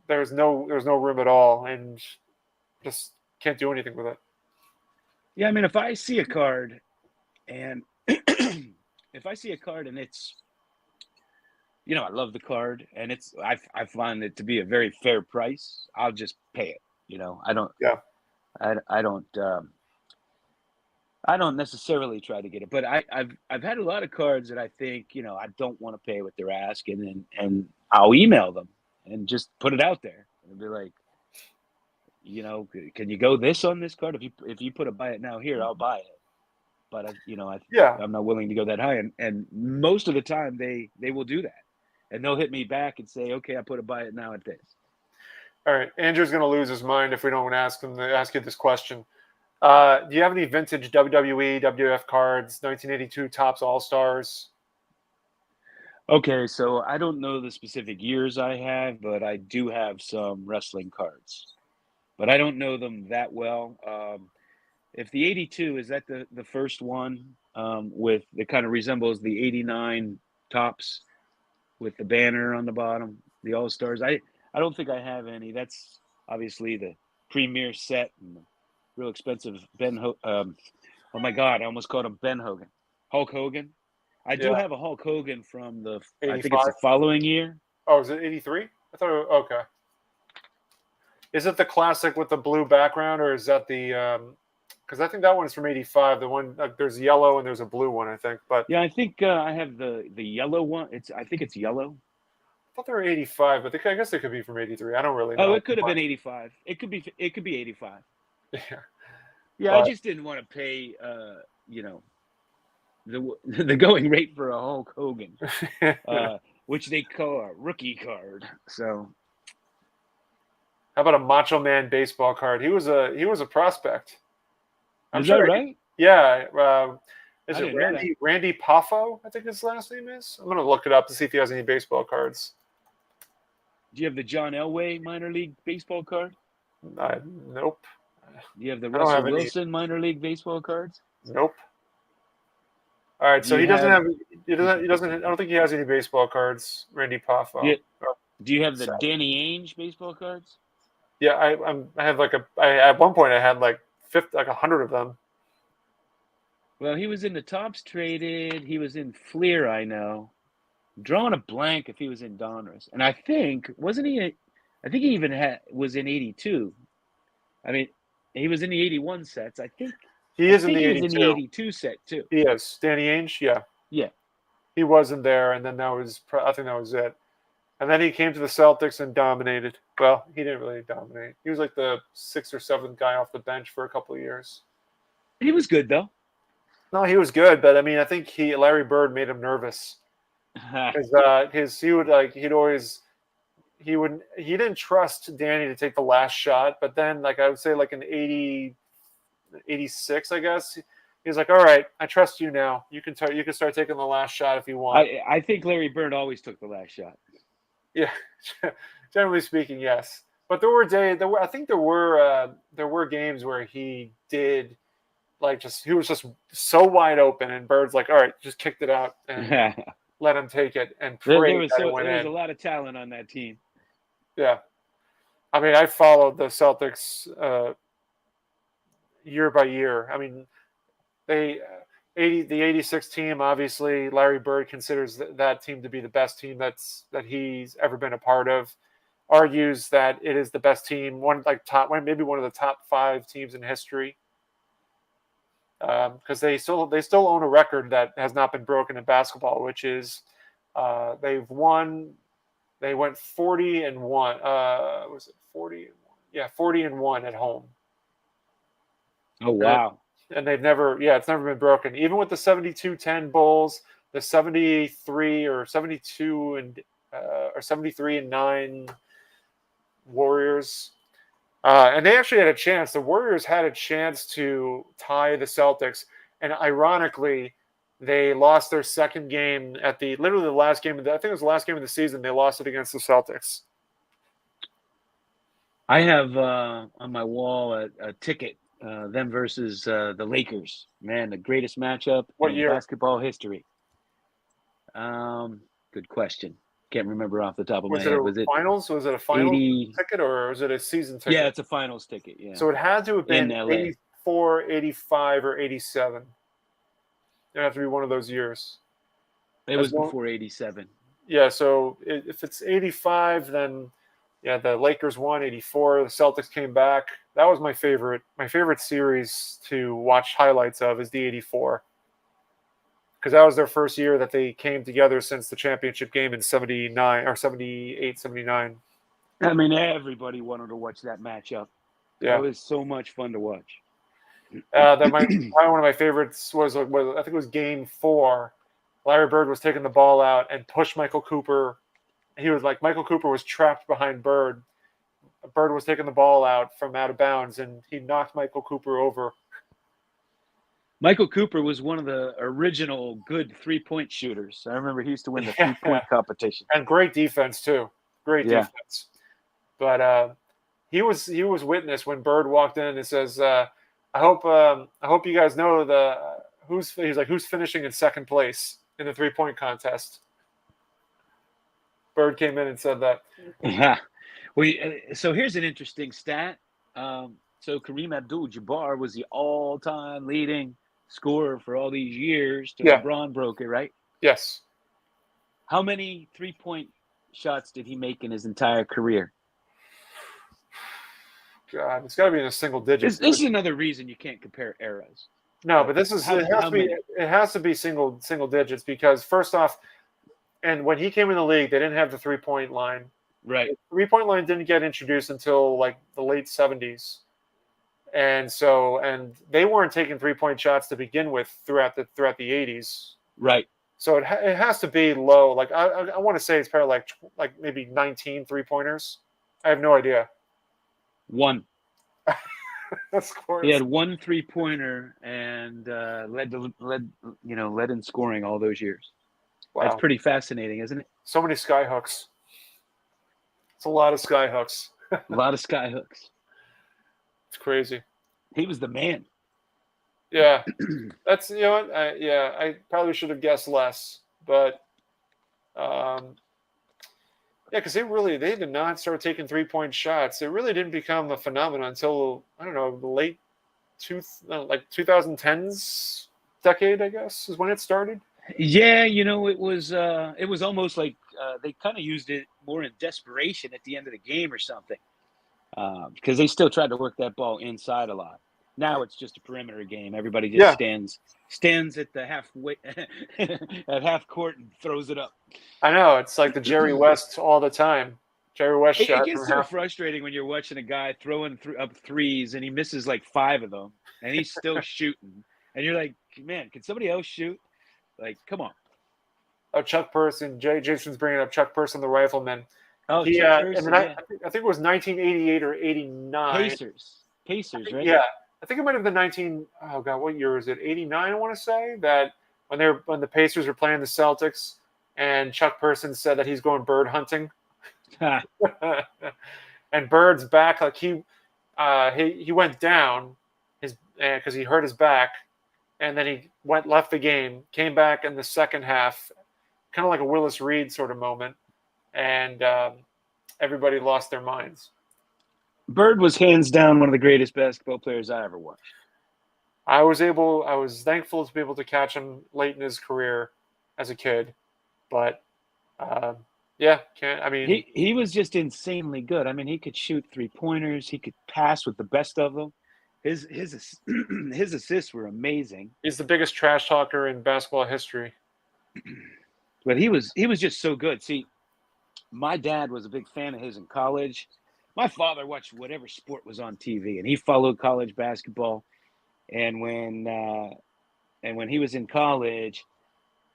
Speaker 1: there's no room at all and just can't do anything with it.
Speaker 2: Yeah, I mean, if I see a card and it's, I love the card and I find it to be a very fair price, I'll just pay it. I don't.
Speaker 1: Yeah.
Speaker 2: I don't necessarily try to get it, but I've had a lot of cards that I think I don't want to pay what they're asking, and I'll email them and just put it out there and be like, can you go this on this card? If you put a buy it now here, I'll buy it. But I'm not willing to go that high, and most of the time they will do that, and they'll hit me back and say, okay, I put a buy it now at this.
Speaker 1: All right, Andrew's going to lose his mind if we don't ask you this question. Do you have any vintage WWE, WWF cards, 1982 Topps All-Stars?
Speaker 2: Okay, so I don't know the specific years I have, but I do have some wrestling cards. But I don't know them that well. If the 82, is that the first one with that kind of resembles the 89 Topps with the banner on the bottom, the All-Stars? I don't think I have any. That's obviously the premier set and the real expensive oh my God, I almost called him Ben Hogan. Hulk Hogan. I do have a Hulk Hogan from I think it's the following year.
Speaker 1: Oh, is it 83? I thought okay. Is it the classic with the blue background, or is that the because I think that one's from 85. The one there's yellow and there's a blue one, I think. But
Speaker 2: yeah, I think I have the yellow one. I think it's yellow.
Speaker 1: I thought they were 85, but I guess they could be from 83. I don't really know.
Speaker 2: Oh, it could have been 85. It could be 85.
Speaker 1: Yeah.
Speaker 2: Yeah, I just didn't want to pay the going rate for a Hulk Hogan, which they call a rookie card. So,
Speaker 1: how about a Macho Man baseball card? He was a prospect.
Speaker 2: Is that right?
Speaker 1: Yeah. Is it Randy Poffo? I think his last name is. I'm gonna look it up to see if he has any baseball cards.
Speaker 2: Do you have the John Elway minor league baseball card?
Speaker 1: Nope.
Speaker 2: Do you have the Russell Wilson minor league baseball cards?
Speaker 1: Nope. All right, so he doesn't have. He doesn't. I don't think he has any baseball cards. Randy Poffo.
Speaker 2: Do you have the Danny Ainge baseball cards?
Speaker 1: Yeah, I have at one point I had like 100 of them.
Speaker 2: Well, he was in the Topps traded. He was in Fleer, I know. I'm drawing a blank if he was in Donruss, and I think wasn't he? I think he even was in 82. I mean, he was in the 81 sets. I think
Speaker 1: he is in the 82.
Speaker 2: He was in the 82 set too.
Speaker 1: He is. Danny Ainge, yeah.
Speaker 2: Yeah.
Speaker 1: He wasn't there, and then I think that was it. And then he came to the Celtics and dominated. Well, he didn't really dominate. He was like the 6th or 7th guy off the bench for a couple of years.
Speaker 2: He was good though.
Speaker 1: No, he was good, but I mean, I think Larry Bird made him nervous. Because he didn't trust Danny to take the last shot, but then like I would say like in 86, I guess he was like, all right, I trust you now. You can start taking the last shot if you want.
Speaker 2: I think Larry Bird always took the last shot.
Speaker 1: Yeah, generally speaking, yes. But there were games where he did he was just so wide open, and Bird's like, all right, just kicked it out and let him take it and pray
Speaker 2: there was
Speaker 1: that it went in.
Speaker 2: A lot of talent on that team.
Speaker 1: Yeah, I mean, I followed the Celtics year by year. I mean, the 86 team, obviously, Larry Bird considers that team to be the best team that he's ever been a part of. Argues that it is the best team, maybe one of the top 5 teams in history. Because they still own a record that has not been broken in basketball, which is they went 40-1. Was it 40-1? Yeah, 40-1 at home.
Speaker 2: Oh, wow.
Speaker 1: And they've never, it's never been broken. Even with the 72-10 Bulls, the 73 or 72 and or 73-9 Warriors, and they actually had a chance. The Warriors had a chance to tie the Celtics, and ironically, they lost their second game at literally the last game I think it was the last game of the season. They lost it against the Celtics.
Speaker 2: I have on my wall a ticket, them versus the Lakers. Man, the greatest matchup
Speaker 1: What
Speaker 2: in
Speaker 1: year?
Speaker 2: basketball history. Good question. Can't remember off the top of my head. Was it
Speaker 1: finals? Was it a finals
Speaker 2: 80...
Speaker 1: ticket or was it a season ticket?
Speaker 2: Yeah, it's a finals ticket. Yeah.
Speaker 1: So it had to have been
Speaker 2: In LA.
Speaker 1: 84, 85, or 87. It'd have to be one of those years.
Speaker 2: It was before 87.
Speaker 1: Yeah, so if it's 85, then the Lakers won. 84, the Celtics came back. That was my favorite. My favorite series to watch highlights of is the 84. Because that was their first year that they came together since the championship game in 79 or 78, 79.
Speaker 2: I mean, everybody wanted to watch that matchup.
Speaker 1: Yeah.
Speaker 2: It was so much fun to watch.
Speaker 1: One of my favorites was I think it was Game 4. Larry Bird was taking the ball out and pushed Michael Cooper. He was like, Michael Cooper was trapped behind Bird. Bird was taking the ball out from out of bounds, and he knocked Michael Cooper over.
Speaker 2: Michael Cooper was one of the original good three-point shooters. I remember he used to win the three-point competition.
Speaker 1: And great defense too. Great defense. But he was witness when Bird walked in and says, I hope you guys know who's finishing in second place in the three-point contest. Bird came in and said that.
Speaker 2: Yeah. Well, so here's an interesting stat. So Kareem Abdul-Jabbar was the all-time leading scorer for all these years till LeBron broke it, right?
Speaker 1: Yes.
Speaker 2: How many three-point shots did he make in his entire career?
Speaker 1: God, it's got to be in a single digit.
Speaker 2: This is another reason you can't compare eras.
Speaker 1: No, but it has to be single digits because first off, and when he came in the league, they didn't have the 3-point line.
Speaker 2: Right.
Speaker 1: The 3-point line didn't get introduced until like the late 70s. And they weren't taking 3-point shots to begin with throughout the 80s.
Speaker 2: Right.
Speaker 1: So it has to be low. Like I want to say it's probably like maybe 19 3-pointers. I have no idea.
Speaker 2: One.
Speaker 1: That's
Speaker 2: he had one 3-pointer and led in scoring all those years. Wow. That's pretty fascinating, isn't it?
Speaker 1: So many sky hooks. It's a lot of sky hooks.
Speaker 2: A lot of sky hooks.
Speaker 1: It's crazy.
Speaker 2: He was the man.
Speaker 1: Yeah. That's, I probably should have guessed less, but because they did not start taking 3-point shots. It really didn't become a phenomenon until, I don't know, the late 2010s decade, I guess, is when it started.
Speaker 2: Yeah, it was almost like they kind of used it more in desperation at the end of the game or something, because they still tried to work that ball inside a lot. Now it's just a perimeter game. Everybody just stands at the halfway at half court and throws it up. I
Speaker 1: know, it's like the Jerry West all the time. Jerry West shot.
Speaker 2: It gets so frustrating when you're watching a guy throwing up threes and he misses like 5 of them and he's still shooting, and you're like, man, can somebody else shoot? Like, come on.
Speaker 1: Oh, Chuck Person. Jason's bringing up Chuck Person, the rifleman.
Speaker 2: Oh, Chuck Person,
Speaker 1: I think it was 1988 or 89.
Speaker 2: Pacers, right?
Speaker 1: Yeah. I think it might have been what year is it? 89, I want to say, that when the Pacers were playing the Celtics and Chuck Person said that he's going bird hunting. And Bird's back, like he went down because he hurt his back. And then he left the game, came back in the second half, kind of like a Willis Reed sort of moment, and everybody lost their minds.
Speaker 2: Bird was hands down one of the greatest basketball players I ever watched.
Speaker 1: I was thankful to be able to catch him late in his career as a kid, but
Speaker 2: he was just insanely good. I mean, he could shoot 3-pointers, he could pass with the best of them. His assists were amazing.
Speaker 1: He's the biggest trash talker in basketball history.
Speaker 2: But he was just so good. See, my dad was a big fan of his in college. My father watched whatever sport was on TV, and he followed college basketball. And when he was in college,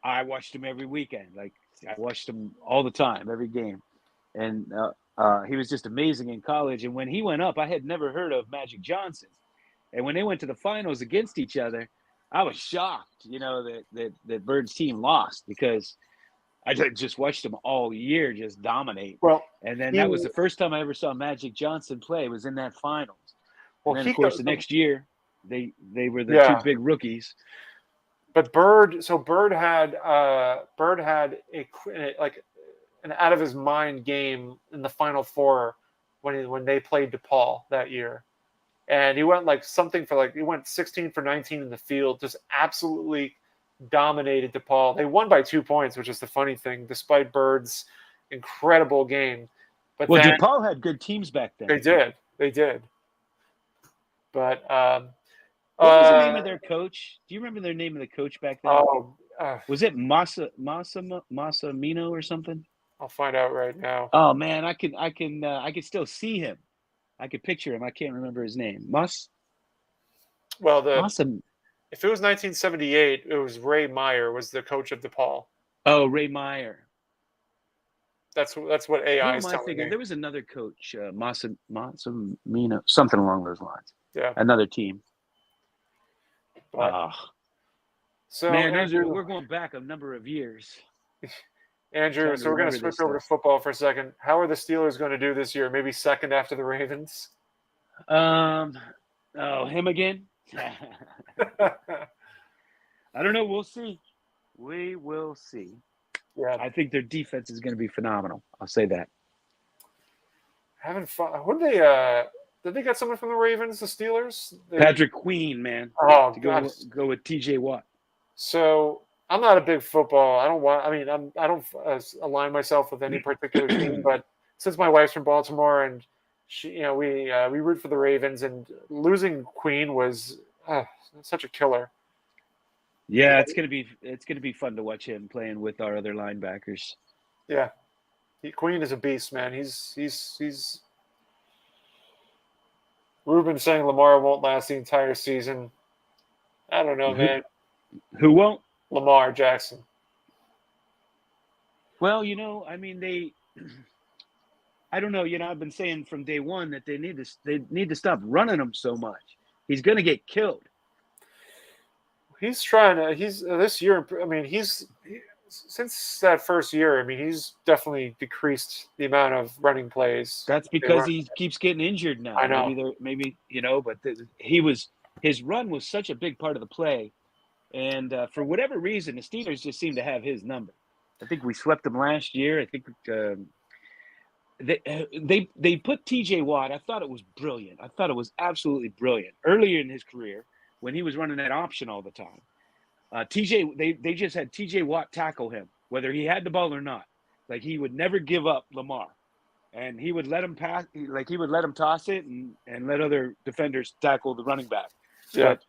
Speaker 2: I watched him every weekend. Like I watched him all the time, every game. And he was just amazing in college. And when he went up, I had never heard of Magic Johnson. And when they went to the finals against each other, I was shocked, that Bird's team lost, because I just watched him all year just dominate.
Speaker 1: Well,
Speaker 2: And then that was the first time I ever saw Magic Johnson play, was in that finals.
Speaker 1: well,
Speaker 2: And then, of course, the next year, they were the
Speaker 1: Yeah.
Speaker 2: two big rookies.
Speaker 1: But Bird had like an out of his mind game in the Final Four when they played DePaul that year, and he went he went 16 for 19 in the field, just absolutely dominated DePaul. They won by 2 points, which is the funny thing, despite Bird's incredible game. But
Speaker 2: Well,
Speaker 1: then,
Speaker 2: DePaul had good teams back then.
Speaker 1: They did. But
Speaker 2: what was the name of their coach? Do you remember their name of the coach back then? Was it Massimino or something?
Speaker 1: I'll find out right now.
Speaker 2: Oh man, I can still see him. I could picture him. I can't remember his name.
Speaker 1: Well, if it was 1978, it was Ray Meyer was the coach of DePaul.
Speaker 2: Oh, Ray Meyer.
Speaker 1: That's what AI is telling me.
Speaker 2: There was another coach, Massimino, something along those lines.
Speaker 1: Yeah,
Speaker 2: another team.
Speaker 1: So
Speaker 2: man,
Speaker 1: Andrew,
Speaker 2: we're going back a number of years.
Speaker 1: Andrew, so we're going to switch over to football for a second. How are the Steelers going to do this year? Maybe second after the Ravens?
Speaker 2: Him again? I don't know. We'll see. We will see.
Speaker 1: Yeah,
Speaker 2: I think their defense is going to be phenomenal. I'll say that.
Speaker 1: Having fun. What did they get someone from the Ravens? The Steelers?
Speaker 2: Patrick Queen, man.
Speaker 1: Oh,
Speaker 2: to
Speaker 1: God.
Speaker 2: go with T.J. Watt.
Speaker 1: So I'm not a big football. I don't align myself with any particular team. But since my wife's from Baltimore and she, we root for the Ravens, and losing Queen was such a killer.
Speaker 2: Yeah, it's gonna be fun to watch him playing with our other linebackers.
Speaker 1: Yeah, Queen is a beast, man. He's. Ruben saying Lamar won't last the entire season. I don't know, man.
Speaker 2: Who won't?
Speaker 1: Lamar Jackson.
Speaker 2: Well, I don't know. I've been saying from day one that they need to stop running him so much. He's going to get killed.
Speaker 1: He's trying to. This year. Since that first year. He's definitely decreased the amount of running plays.
Speaker 2: That's because he keeps getting injured now.
Speaker 1: I know.
Speaker 2: But his run was such a big part of the play, and for whatever reason, the Steelers just seem to have his number. I think we swept them last year. I think they put T.J. Watt. I thought it was brilliant. I thought it was absolutely brilliant earlier in his career when he was running that option all the time. They just had T.J. Watt tackle him, whether he had the ball or not. Like, he would never give up Lamar, and he would let him pass. Like, he would let him toss it and let other defenders tackle the running back.
Speaker 1: Yeah.
Speaker 2: But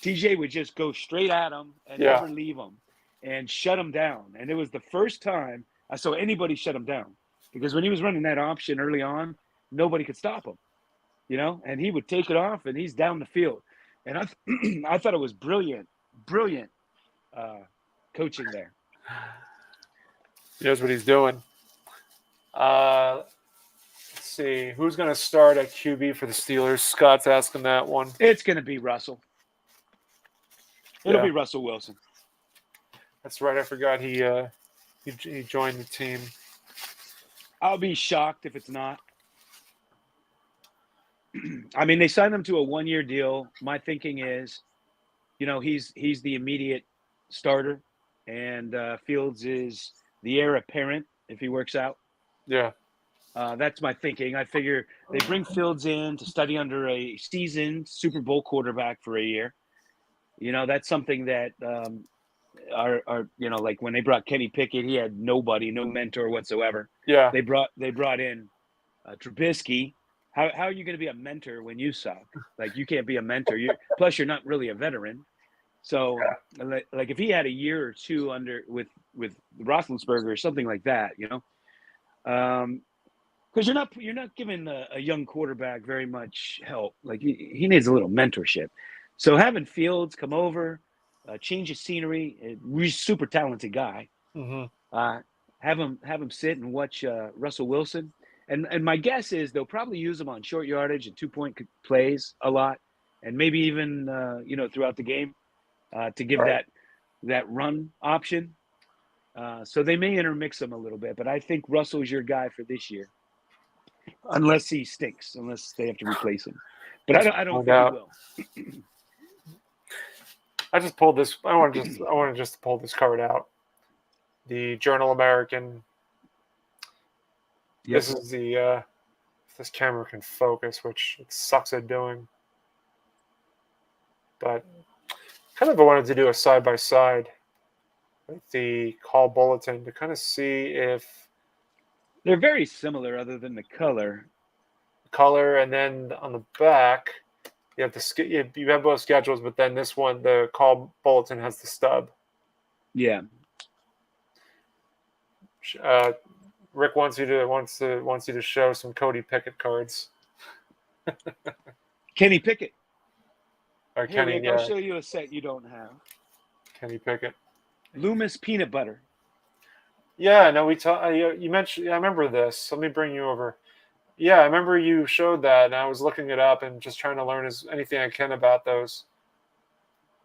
Speaker 2: T.J. would just go straight at him and never leave him and shut him down. And it was the first time I saw anybody shut him down, because when he was running that option early on, nobody could stop him, and he would take it off and he's down the field. And I thought it was brilliant coaching there.
Speaker 1: He knows what he's doing. Let's see. Who's going to start at QB for the Steelers? Scott's asking that one.
Speaker 2: It's going to be Russell. It'll be Russell Wilson.
Speaker 1: That's right. I forgot he joined the team.
Speaker 2: I'll be shocked if it's not. They signed him to a 1-year deal. My thinking is, he's the immediate starter, and Fields is the heir apparent if he works out.
Speaker 1: Yeah.
Speaker 2: That's my thinking. I figure they bring Fields in to study under a seasoned Super Bowl quarterback for a year. That's something that like when they brought Kenny Pickett, he had no mentor whatsoever.
Speaker 1: Yeah.
Speaker 2: They brought in Trubisky. How are you going to be a mentor when you suck? Like, you can't be a mentor. Plus, you're not really a veteran. So, like if he had a year or two under with Roethlisberger or something like that, because you're not giving a young quarterback very much help. Like, he needs a little mentorship. So having Fields come over, change of scenery, super talented guy.
Speaker 1: Mm-hmm.
Speaker 2: Have him sit and watch Russell Wilson. And my guess is they'll probably use him on short yardage and 2-point plays a lot, and maybe even throughout the game to give that run option. So they may intermix him a little bit, but I think Russell's your guy for this year, unless he stinks, unless they have to replace him. But I don't think he will.
Speaker 1: I just pulled this. I want to just pull this card out. The Journal American.
Speaker 2: Yep.
Speaker 1: This is the. If this camera can focus, which it sucks at doing. But kind of wanted to do a side by side with the call bulletin to kind of see if
Speaker 2: they're very similar, other than the color.
Speaker 1: And then on the back, you have you have both schedules, but then this one, the call bulletin, has the stub.
Speaker 2: Yeah.
Speaker 1: Rick wants you to show some Cody Pickett cards.
Speaker 2: Kenny Pickett.
Speaker 1: Or
Speaker 2: Here,
Speaker 1: Kenny,
Speaker 2: Rick, I'll show you a set you don't have.
Speaker 1: Kenny Pickett.
Speaker 2: Loomis peanut butter.
Speaker 1: Yeah, no, you mentioned. I remember this. Let me bring you over. Yeah, I remember you showed that, and I was looking it up and just trying to learn anything I can about those.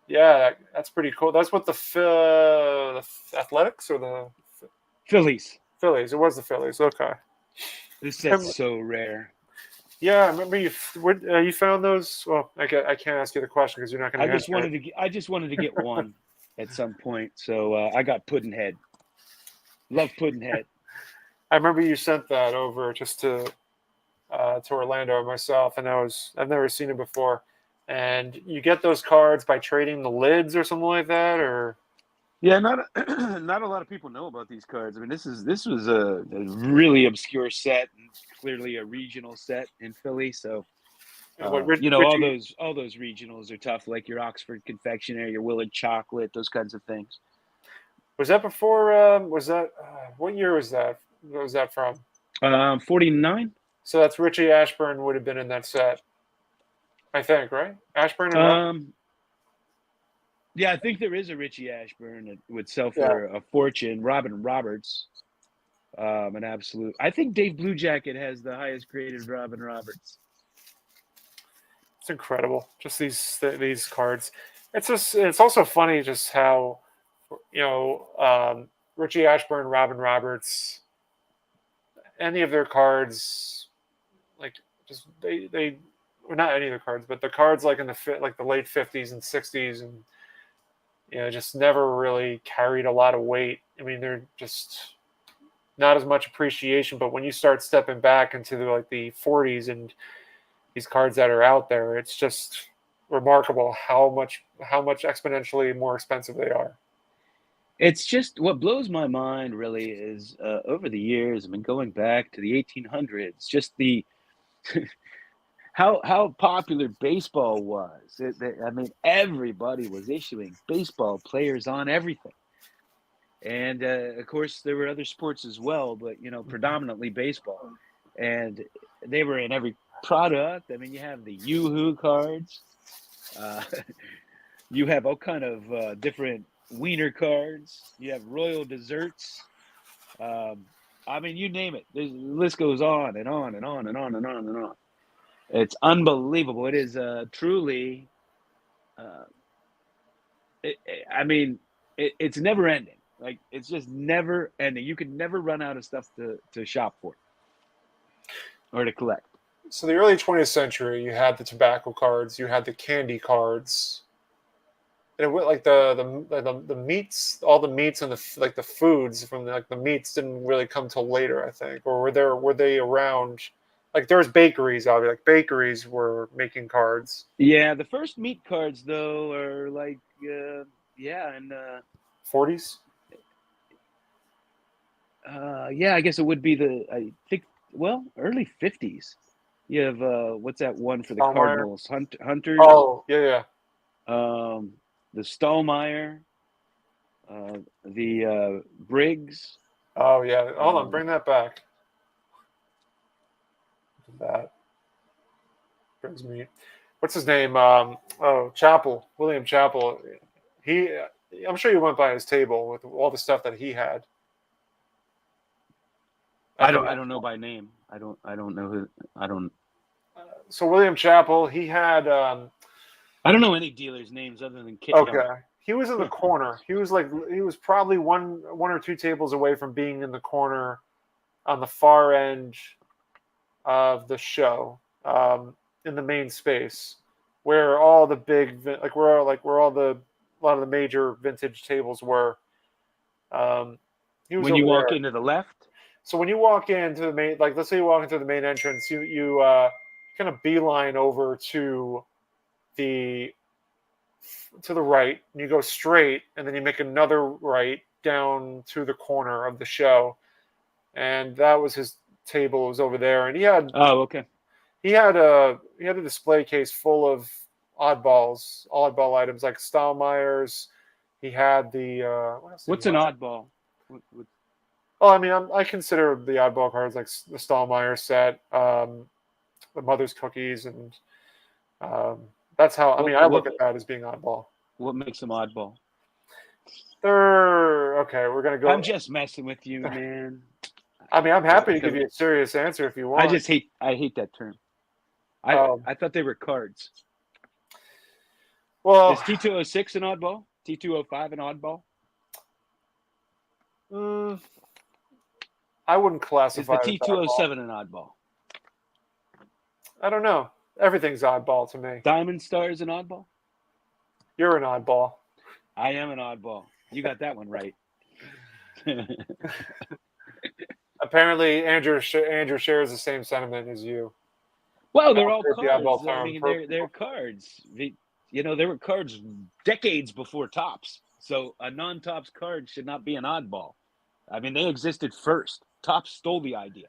Speaker 1: Yeah, that's pretty cool. That's what the Athletics or the
Speaker 2: Phillies.
Speaker 1: Phillies. It was the Phillies. Okay.
Speaker 2: This set's so rare.
Speaker 1: Yeah, I remember you found those. Well, I can't ask you the question because you're not going to.
Speaker 2: I just wanted to get one at some point, so I got Puddinhead. Love Puddinhead.
Speaker 1: I remember you sent that over just to Orlando myself, and I've never seen it before. And you get those cards by trading the lids or something like that, or
Speaker 2: yeah, not a lot of people know about these cards. I mean, this was a really obscure set, and clearly a regional set in Philly. So, all those regionals are tough, like your Oxford Confectionery, your Willard Chocolate, those kinds of things.
Speaker 1: Was that before? What year was that? What was that from?
Speaker 2: 49.
Speaker 1: So that's Richie Ashburn would have been in that set, I think, right? Ashburn and
Speaker 2: yeah, I think there is a Richie Ashburn that would sell for a fortune. Robin Roberts, an absolute. I think Dave Blue Jacket has the highest graded Robin Roberts.
Speaker 1: It's incredible, just these cards. It's also funny just how, Richie Ashburn, Robin Roberts, any of their cards, like just they well, not any of the cards, but the cards like in the late 50s and 60s and just never really carried a lot of weight. I mean, they're just not as much appreciation, but when you start stepping back into the 40s and these cards that are out there, it's just remarkable how much exponentially more expensive they are.
Speaker 2: It's just what blows my mind really is over the years, I mean, going back to the 1800s, just the how popular baseball was. I mean, everybody was issuing baseball players on everything. And, of course, there were other sports as well, but, predominantly baseball. And they were in every product. I mean, you have the Yoo-Hoo cards. You have all kind of different wiener cards. You have royal desserts. I mean, you name it. The list goes on and on and on and on and on and on. It's unbelievable. It is truly. It's never ending. Like, it's just never ending. You can never run out of stuff to shop for or to collect.
Speaker 1: So the early 20th century, you had the tobacco cards, you had the candy cards, and it went like the meats, all the meats and the foods from the meats didn't really come till later, I think, or were they around? Like there's bakeries, obviously. Like bakeries were making cards.
Speaker 2: Yeah, the first meat cards though are like in
Speaker 1: 40s.
Speaker 2: I guess it would be early 50s. You have what's that one for the Cardinals? Hunters.
Speaker 1: Oh, yeah.
Speaker 2: The Stallmeyer, the Briggs.
Speaker 1: Oh yeah. Hold on, bring that back. That brings me. what's his name? Chappell, William Chappell. I'm sure you went by his table with all the stuff that he had.
Speaker 2: I don't know by name. I don't know who. I don't.
Speaker 1: So William Chappell, he had.
Speaker 2: I don't know any dealers' names other than Kit.
Speaker 1: Okay, he was in the corner. He was probably one or two tables away from being in the corner, on the far end of the show, in the main space, where all the big where a lot of the major vintage tables were. He was
Speaker 2: when you walk
Speaker 1: there.
Speaker 2: into the left.
Speaker 1: So when you walk into the main, let's say you walk into the main entrance, you kind of beeline over to the right, and you go straight, and then you make another right down to the corner of the show, and that was his table. It was over there, and he had he had a display case full of oddball items like Stahlmeyer's. He had the
Speaker 2: what's an oddball?
Speaker 1: Well, I mean, I consider the oddball cards like the Stahlmeyer set, the Mother's Cookies, and that's how. I mean, I look at that as being oddball.
Speaker 2: What makes them oddball?
Speaker 1: They're okay. We're gonna go.
Speaker 2: I'm just messing with you, man.
Speaker 1: I mean, I'm happy to give you a serious answer if you want.
Speaker 2: I hate that term. I thought they were cards.
Speaker 1: Well,
Speaker 2: is T206 an oddball? T205 an oddball?
Speaker 1: I wouldn't classify.
Speaker 2: Is the T207 an oddball?
Speaker 1: I don't know. Everything's oddball to me.
Speaker 2: Diamond Star is an oddball?
Speaker 1: You're an oddball.
Speaker 2: I am an oddball. You got that one right.
Speaker 1: Apparently, Andrew shares the same sentiment as you.
Speaker 2: Well, they're all cards. I mean, they're cards. There were cards decades before Topps. So a non-Topps card should not be an oddball. I mean, they existed first. Topps stole the idea.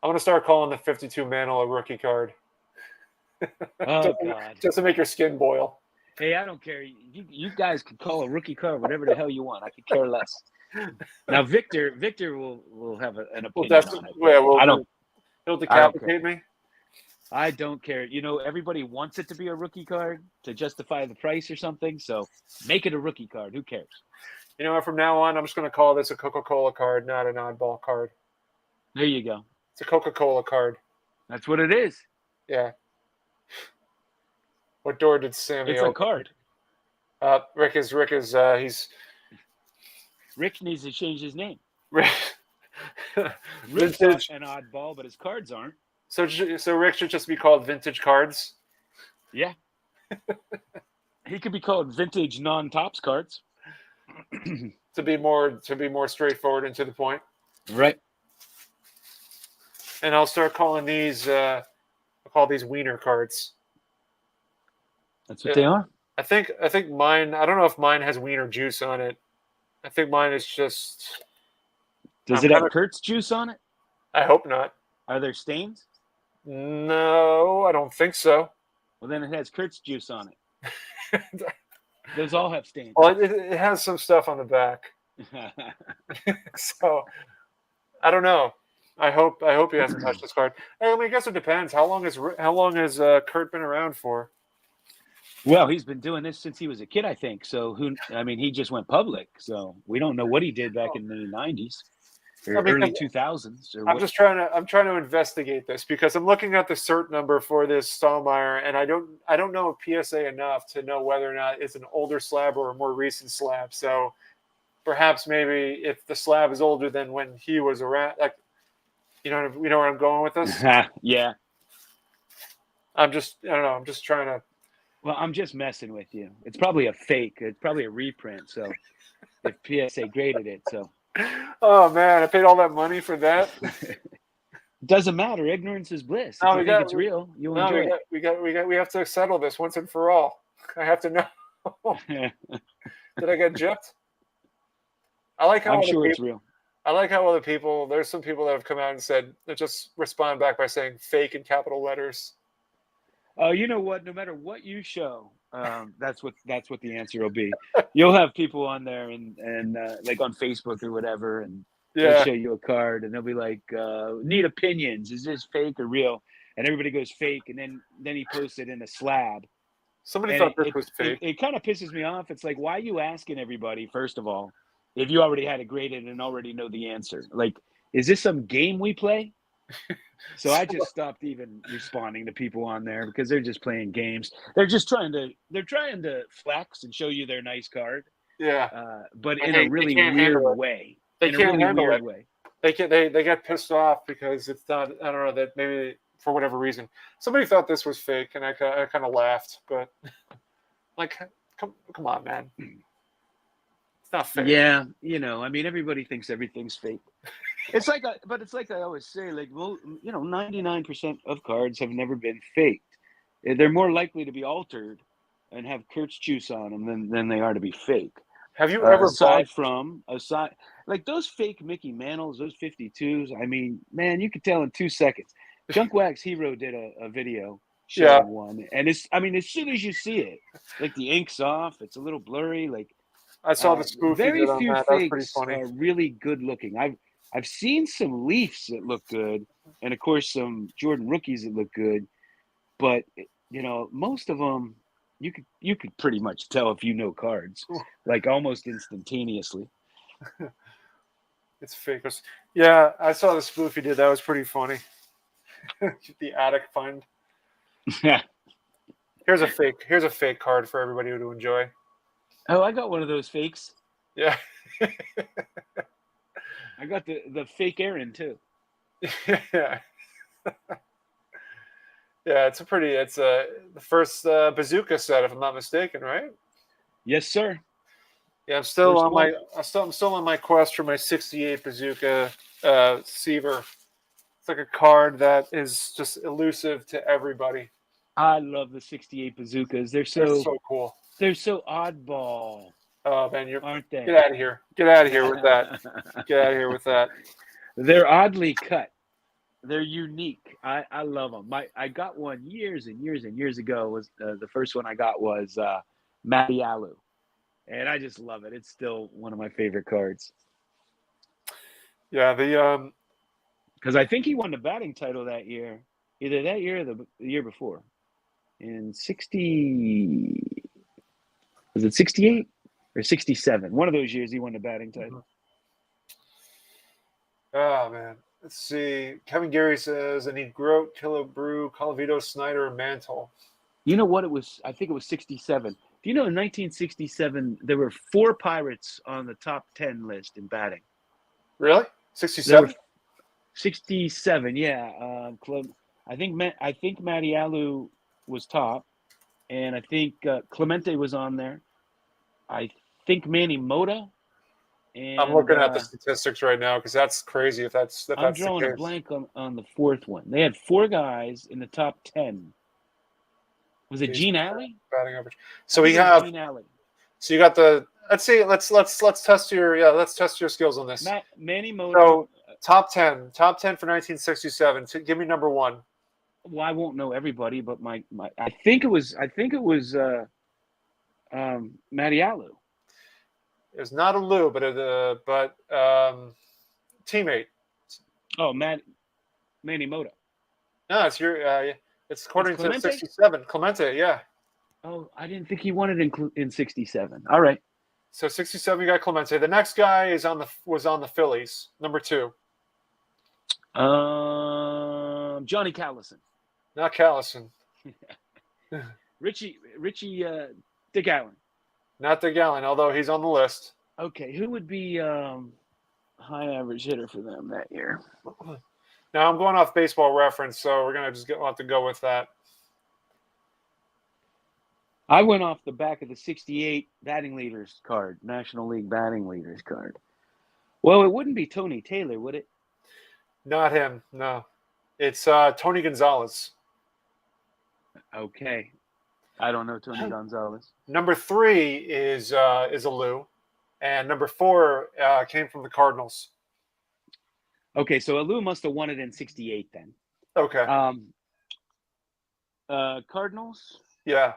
Speaker 1: I'm going to start calling the 52 Mantle a rookie card.
Speaker 2: Oh, God.
Speaker 1: Just to make your skin boil.
Speaker 2: Hey, I don't care. You guys can call a rookie card whatever the hell you want. I could care less. Now, Victor will have an opinion on it.
Speaker 1: He'll decapitate me.
Speaker 2: I don't care. Everybody wants it to be a rookie card to justify the price or something. So make it a rookie card. Who cares?
Speaker 1: You know what? From now on, I'm just going to call this a Coca-Cola card, not an oddball card.
Speaker 2: There you go.
Speaker 1: It's a Coca-Cola card.
Speaker 2: That's what it is.
Speaker 1: Yeah. What door did Sammy
Speaker 2: open? It's a card.
Speaker 1: Rick
Speaker 2: needs to change his name.
Speaker 1: Rick's
Speaker 2: not an oddball, but his cards aren't.
Speaker 1: So Rick should just be called Vintage Cards?
Speaker 2: Yeah. He could be called Vintage Non-Topps Cards.
Speaker 1: to be more straightforward and to the point.
Speaker 2: Right.
Speaker 1: And I'll start calling these I'll call these wiener cards.
Speaker 2: That's what they are.
Speaker 1: I think mine, I don't know if mine has wiener juice on it. I think mine is just.
Speaker 2: Does it have Kurt's juice on it?
Speaker 1: I hope not.
Speaker 2: Are there stains?
Speaker 1: No, I don't think so.
Speaker 2: Well, then it has Kurt's juice on it. Those all have stains.
Speaker 1: Well, it has some stuff on the back. So, I don't know. I hope he hasn't touched this card. I mean, I guess it depends. How long has Kurt been around for?
Speaker 2: Well, he's been doing this since he was a kid, I think. So he just went public. So we don't know what he did back in the 90s or early 2000s.
Speaker 1: I'm trying to investigate this because I'm looking at the cert number for this Stahlmeyer, and I don't know PSA enough to know whether or not it's an older slab or a more recent slab. So perhaps maybe if the slab is older than when he was around, like, you know where I'm going with this?
Speaker 2: Yeah.
Speaker 1: I don't know. I'm just trying to.
Speaker 2: Well, I'm just messing with you. It's probably a fake. It's probably a reprint. So if PSA graded it, so.
Speaker 1: Oh man, I paid all that money for that.
Speaker 2: Doesn't matter. Ignorance is bliss. If you think it's real, you'll enjoy it.
Speaker 1: We have to settle this once and for all. I have to know. Did I get gypped?
Speaker 2: I'm sure it's real.
Speaker 1: I like how other people. There's some people that have come out and said that just respond back by saying "fake" in capital letters.
Speaker 2: Oh, you know what? No matter what you show, that's what the answer will be. You'll have people on there and like on Facebook or whatever, and they'll show you a card, and they'll be like, "Need opinions? Is this fake or real?" and everybody goes fake, and then he posts it in a slab.
Speaker 1: Somebody
Speaker 2: And
Speaker 1: thought this was fake.
Speaker 2: It kind of pisses me off. It's like, why are you asking everybody, first of all, if you already had it graded and already know the answer? Like, is this some game we play? So I just stopped even responding to people on there because they're just playing games. They're trying to flex and show you their nice card,
Speaker 1: Yeah,
Speaker 2: but
Speaker 1: And
Speaker 2: in
Speaker 1: they
Speaker 2: a really
Speaker 1: can't
Speaker 2: weird
Speaker 1: handle it.
Speaker 2: way.
Speaker 1: They
Speaker 2: In a
Speaker 1: can't
Speaker 2: really
Speaker 1: handle
Speaker 2: weird
Speaker 1: it.
Speaker 2: way.
Speaker 1: They get pissed off because it's not. I don't know that maybe for whatever reason somebody thought this was fake, and I kind of laughed. But like, come on, man, it's not fake.
Speaker 2: Yeah, I mean, everybody thinks everything's fake. It's like, I always say, like, well, 99% of cards have never been faked. They're more likely to be altered and have Kurtz juice on them than they are to be fake.
Speaker 1: Have you ever
Speaker 2: aside
Speaker 1: bought?
Speaker 2: like those fake Mickey Mantles, those 52s, I mean, man, you could tell in 2 seconds. Junk Wax Hero did a video showing one, and as soon as you see it, like, the ink's off, it's a little blurry. Like,
Speaker 1: I saw the spoof you
Speaker 2: very
Speaker 1: did on
Speaker 2: few
Speaker 1: that. That was pretty
Speaker 2: fakes
Speaker 1: funny.
Speaker 2: are really good looking. I've seen some Leafs that look good, and of course some Jordan rookies that look good, but most of them you could pretty much tell if you know cards, like, almost instantaneously.
Speaker 1: It's fake. Yeah, I saw the spoof you did. That was pretty funny. The attic find.
Speaker 2: Yeah.
Speaker 1: Here's a fake card for everybody to enjoy.
Speaker 2: Oh, I got one of those fakes.
Speaker 1: Yeah.
Speaker 2: I got the fake Aaron too.
Speaker 1: Yeah. Yeah, it's the first bazooka set, if I'm not mistaken, right?
Speaker 2: Yes, sir.
Speaker 1: Yeah, I'm still
Speaker 2: First
Speaker 1: on
Speaker 2: one.
Speaker 1: I'm still on my quest for my 68 bazooka Seaver. It's like a card that is just elusive to everybody.
Speaker 2: I love the 68 bazookas. They're
Speaker 1: They're so cool.
Speaker 2: They're so oddball.
Speaker 1: Oh man,
Speaker 2: aren't they?
Speaker 1: Get out of here! Get out of here with that! Get out of here with that!
Speaker 2: They're oddly cut. They're unique. I love them. I got one years and years and years ago. Was the first one I got was Matty Alou, and I just love it. It's still one of my favorite cards.
Speaker 1: Yeah,
Speaker 2: because I think he won the batting title that year, either that year or the year before. In 68 or 67? One of those years he won the batting title.
Speaker 1: Oh man. Let's see. Kevin Gary says I need Grote, Killebrew, Colavito, Snyder, and Mantle.
Speaker 2: You know what it was? I think it was 67. Do you know in 1967 there were 4 Pirates on the top 10 list in batting?
Speaker 1: Really? 67?
Speaker 2: 67, yeah. I think Matty Alou was top, and I think Clemente was on there. I think Manny Mota. And,
Speaker 1: I'm looking at the statistics right now because that's crazy. If that's
Speaker 2: I'm drawing a blank on the 4th one. They had 4 guys in the top 10. Was it Gene Alley?
Speaker 1: Batting average. So we have
Speaker 2: Gene Alley.
Speaker 1: So you got the. Let's see. Let's test your skills on this.
Speaker 2: Manny Mota.
Speaker 1: So top 10 for 1967. So give me number 1.
Speaker 2: Well, I won't know everybody, but my I think it was Matty Alou.
Speaker 1: It was not a Lou, but teammate.
Speaker 2: Oh, Manny Mota.
Speaker 1: No, it's your. It's according to 67. Clemente, yeah.
Speaker 2: Oh, I didn't think he won it in 67. All right.
Speaker 1: So 67, you got Clemente. The next guy was on the Phillies, number 2.
Speaker 2: Johnny Callison.
Speaker 1: Not Callison.
Speaker 2: Richie Dick Allen.
Speaker 1: Not Dick Allen, although he's on the list.
Speaker 2: Okay, who would be high average hitter for them that year?
Speaker 1: Now I'm going off Baseball Reference, so we're gonna just have to go with that.
Speaker 2: I went off the back of the 68 batting leaders card, National League batting leaders card. Well, it wouldn't be Tony Taylor, would it?
Speaker 1: Not him, no. It's Tony Gonzalez.
Speaker 2: Okay. I don't know Tony Gonzalez.
Speaker 1: Number 3 is a Lou, and number 4 came from the Cardinals.
Speaker 2: Okay, so Alou must have won it in 68 then.
Speaker 1: Okay.
Speaker 2: Cardinals?
Speaker 1: Yeah.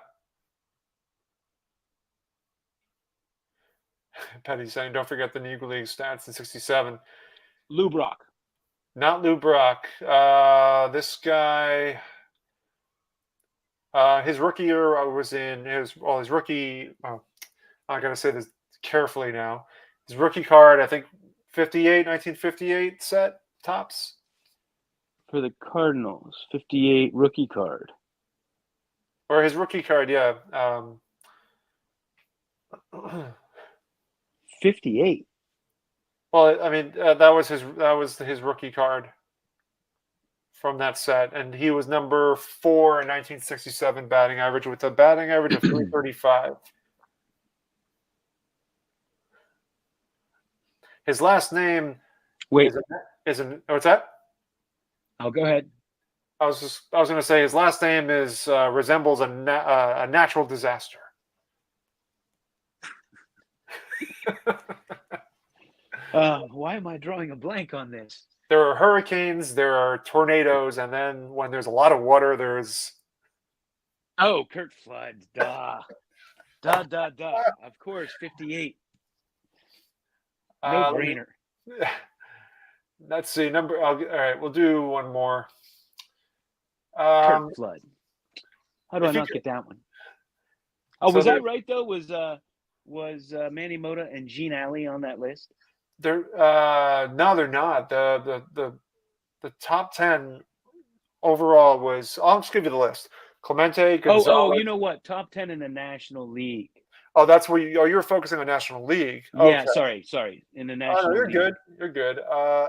Speaker 1: Penny's saying, don't forget the Negro League stats in 67.
Speaker 2: Lou Brock.
Speaker 1: Not Lou Brock. This guy, his rookie year was in his rookie. Oh, I gotta say this carefully now. His rookie card, I think, 1958 set tops.
Speaker 2: For the Cardinals, 58 rookie card.
Speaker 1: Or his rookie card, yeah.
Speaker 2: 58.
Speaker 1: Well, I mean, that was his rookie card from that set, and he was number 4 in 1967 batting average with a batting average of 335. His last name
Speaker 2: Wait,
Speaker 1: is an what's that?
Speaker 2: I'll go ahead.
Speaker 1: I was going to say his last name is resembles a natural disaster.
Speaker 2: Why am I drawing a blank on this?
Speaker 1: There are hurricanes, there are tornadoes, and then when there's a lot of water, there's
Speaker 2: Kurt Flood. Duh. Of course, 58. No brainer.
Speaker 1: Let's see. All right, we'll do one more.
Speaker 2: Kurt Flood. How do I not get that one? Oh, was I right though? Was Manny Mota and Gene Alley on that list?
Speaker 1: No, they're not. The top 10 overall was. I'll just give you the list. Clemente Gonzalez.
Speaker 2: Oh, you know what? Top 10 in the National League.
Speaker 1: Oh, that's where you were focusing on National League.
Speaker 2: Yeah, okay. Sorry. In the National
Speaker 1: League.
Speaker 2: League.
Speaker 1: Good. You're good. I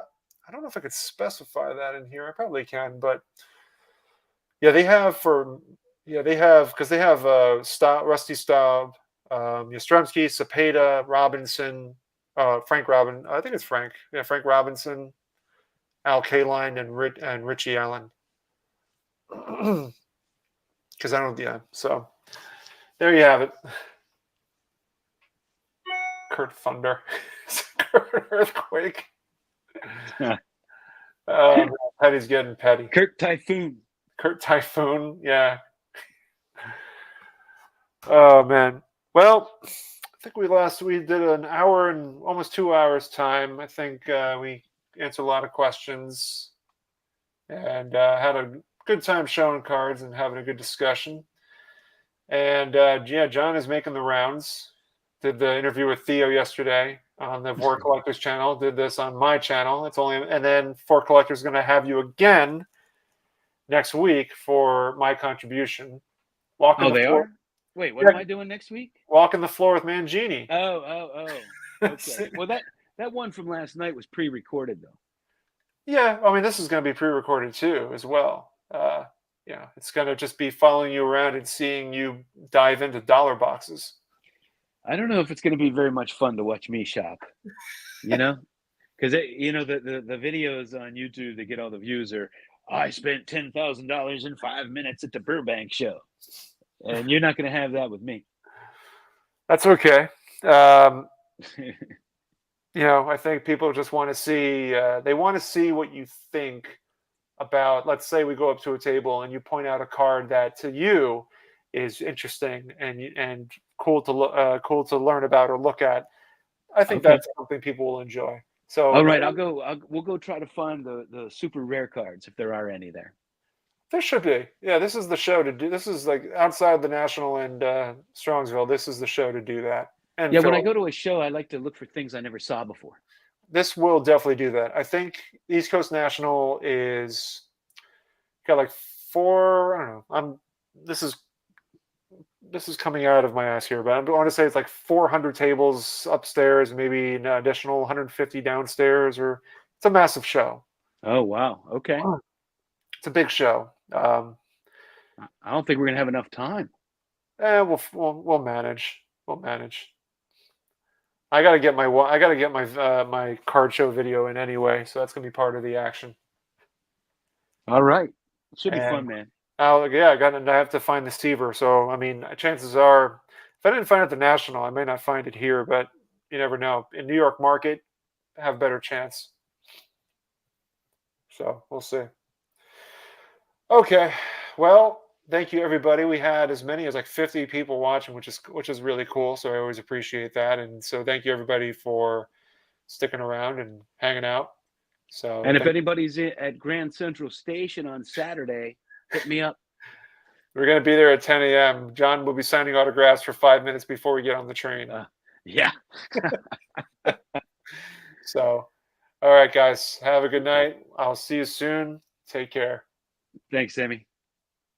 Speaker 1: don't know if I could specify that in here. I probably can, but yeah, they have because they have Rusty Staub, Yastrzemski, Cepeda, Robinson, Frank Robin. I think it's Frank. Yeah, Frank Robinson, Al Kaline, and Richie Allen. Because I don't. Yeah. So there you have it. Kurt Thunder. Kurt Earthquake. Petty's getting petty.
Speaker 2: Kurt Typhoon.
Speaker 1: Yeah. Oh man. Well, I think we did an hour and almost 2 hours time. I think we answered a lot of questions and had a good time showing cards and having a good discussion. And yeah, John is making the rounds. Did the interview with Theo yesterday on the Four Collectors channel. Did this on my channel. And then Four Collectors is going to have you again next week for my contribution.
Speaker 2: They are? Wait, what am I doing next week?
Speaker 1: Walking the floor with Mangini.
Speaker 2: Oh. Okay. Well, that one from last night was pre-recorded though.
Speaker 1: Yeah, I mean this is going to be pre-recorded too as well. Yeah, it's going to just be following you around and seeing you dive into dollar boxes.
Speaker 2: I don't know if it's going to be very much fun to watch me shop, because the videos on YouTube that get all the views are, I spent $10,000 in 5 minutes at the Burbank show, and you're not going to have that with me.
Speaker 1: That's okay. I think people just want to see. They want to see what you think about. Let's say we go up to a table and you point out a card that to you is interesting and cool to learn about or look at. I think that's something people will enjoy. So
Speaker 2: all right, we'll go try to find the super rare cards if there are any there.
Speaker 1: There should be. Yeah, this is the show to do. This is like outside the National and Strongsville. This is the show to do that. And
Speaker 2: yeah, when I go to a show, I like to look for things I never saw before.
Speaker 1: This will definitely do that. I think East Coast National is got like 4. I don't know. This is coming out of my ass here, but I want to say it's like 400 tables upstairs, maybe an additional 150 downstairs, or it's a massive show.
Speaker 2: Oh, wow. Okay.
Speaker 1: It's a big show.
Speaker 2: I don't think we're going to have enough time.
Speaker 1: We'll manage. We'll manage. I got to get my card show video in anyway, so that's going to be part of the action.
Speaker 2: All right. It should be fun, man.
Speaker 1: I have to find the Seaver. So, I mean, chances are, if I didn't find it at the National, I may not find it here, but you never know. In New York market, I have a better chance. So, we'll see. Okay. Well, thank you, everybody. We had as many as like 50 people watching, which is really cool. So I always appreciate that. And so thank you, everybody, for sticking around and hanging out. So,
Speaker 2: And if anybody's at Grand Central Station on Saturday, hit me up.
Speaker 1: we're going to be there at 10 a.m. John will be signing autographs for 5 minutes before we get on the train.
Speaker 2: Yeah.
Speaker 1: So, all right, guys, have a good night. I'll see you soon. Take care.
Speaker 2: Thanks, Sammy.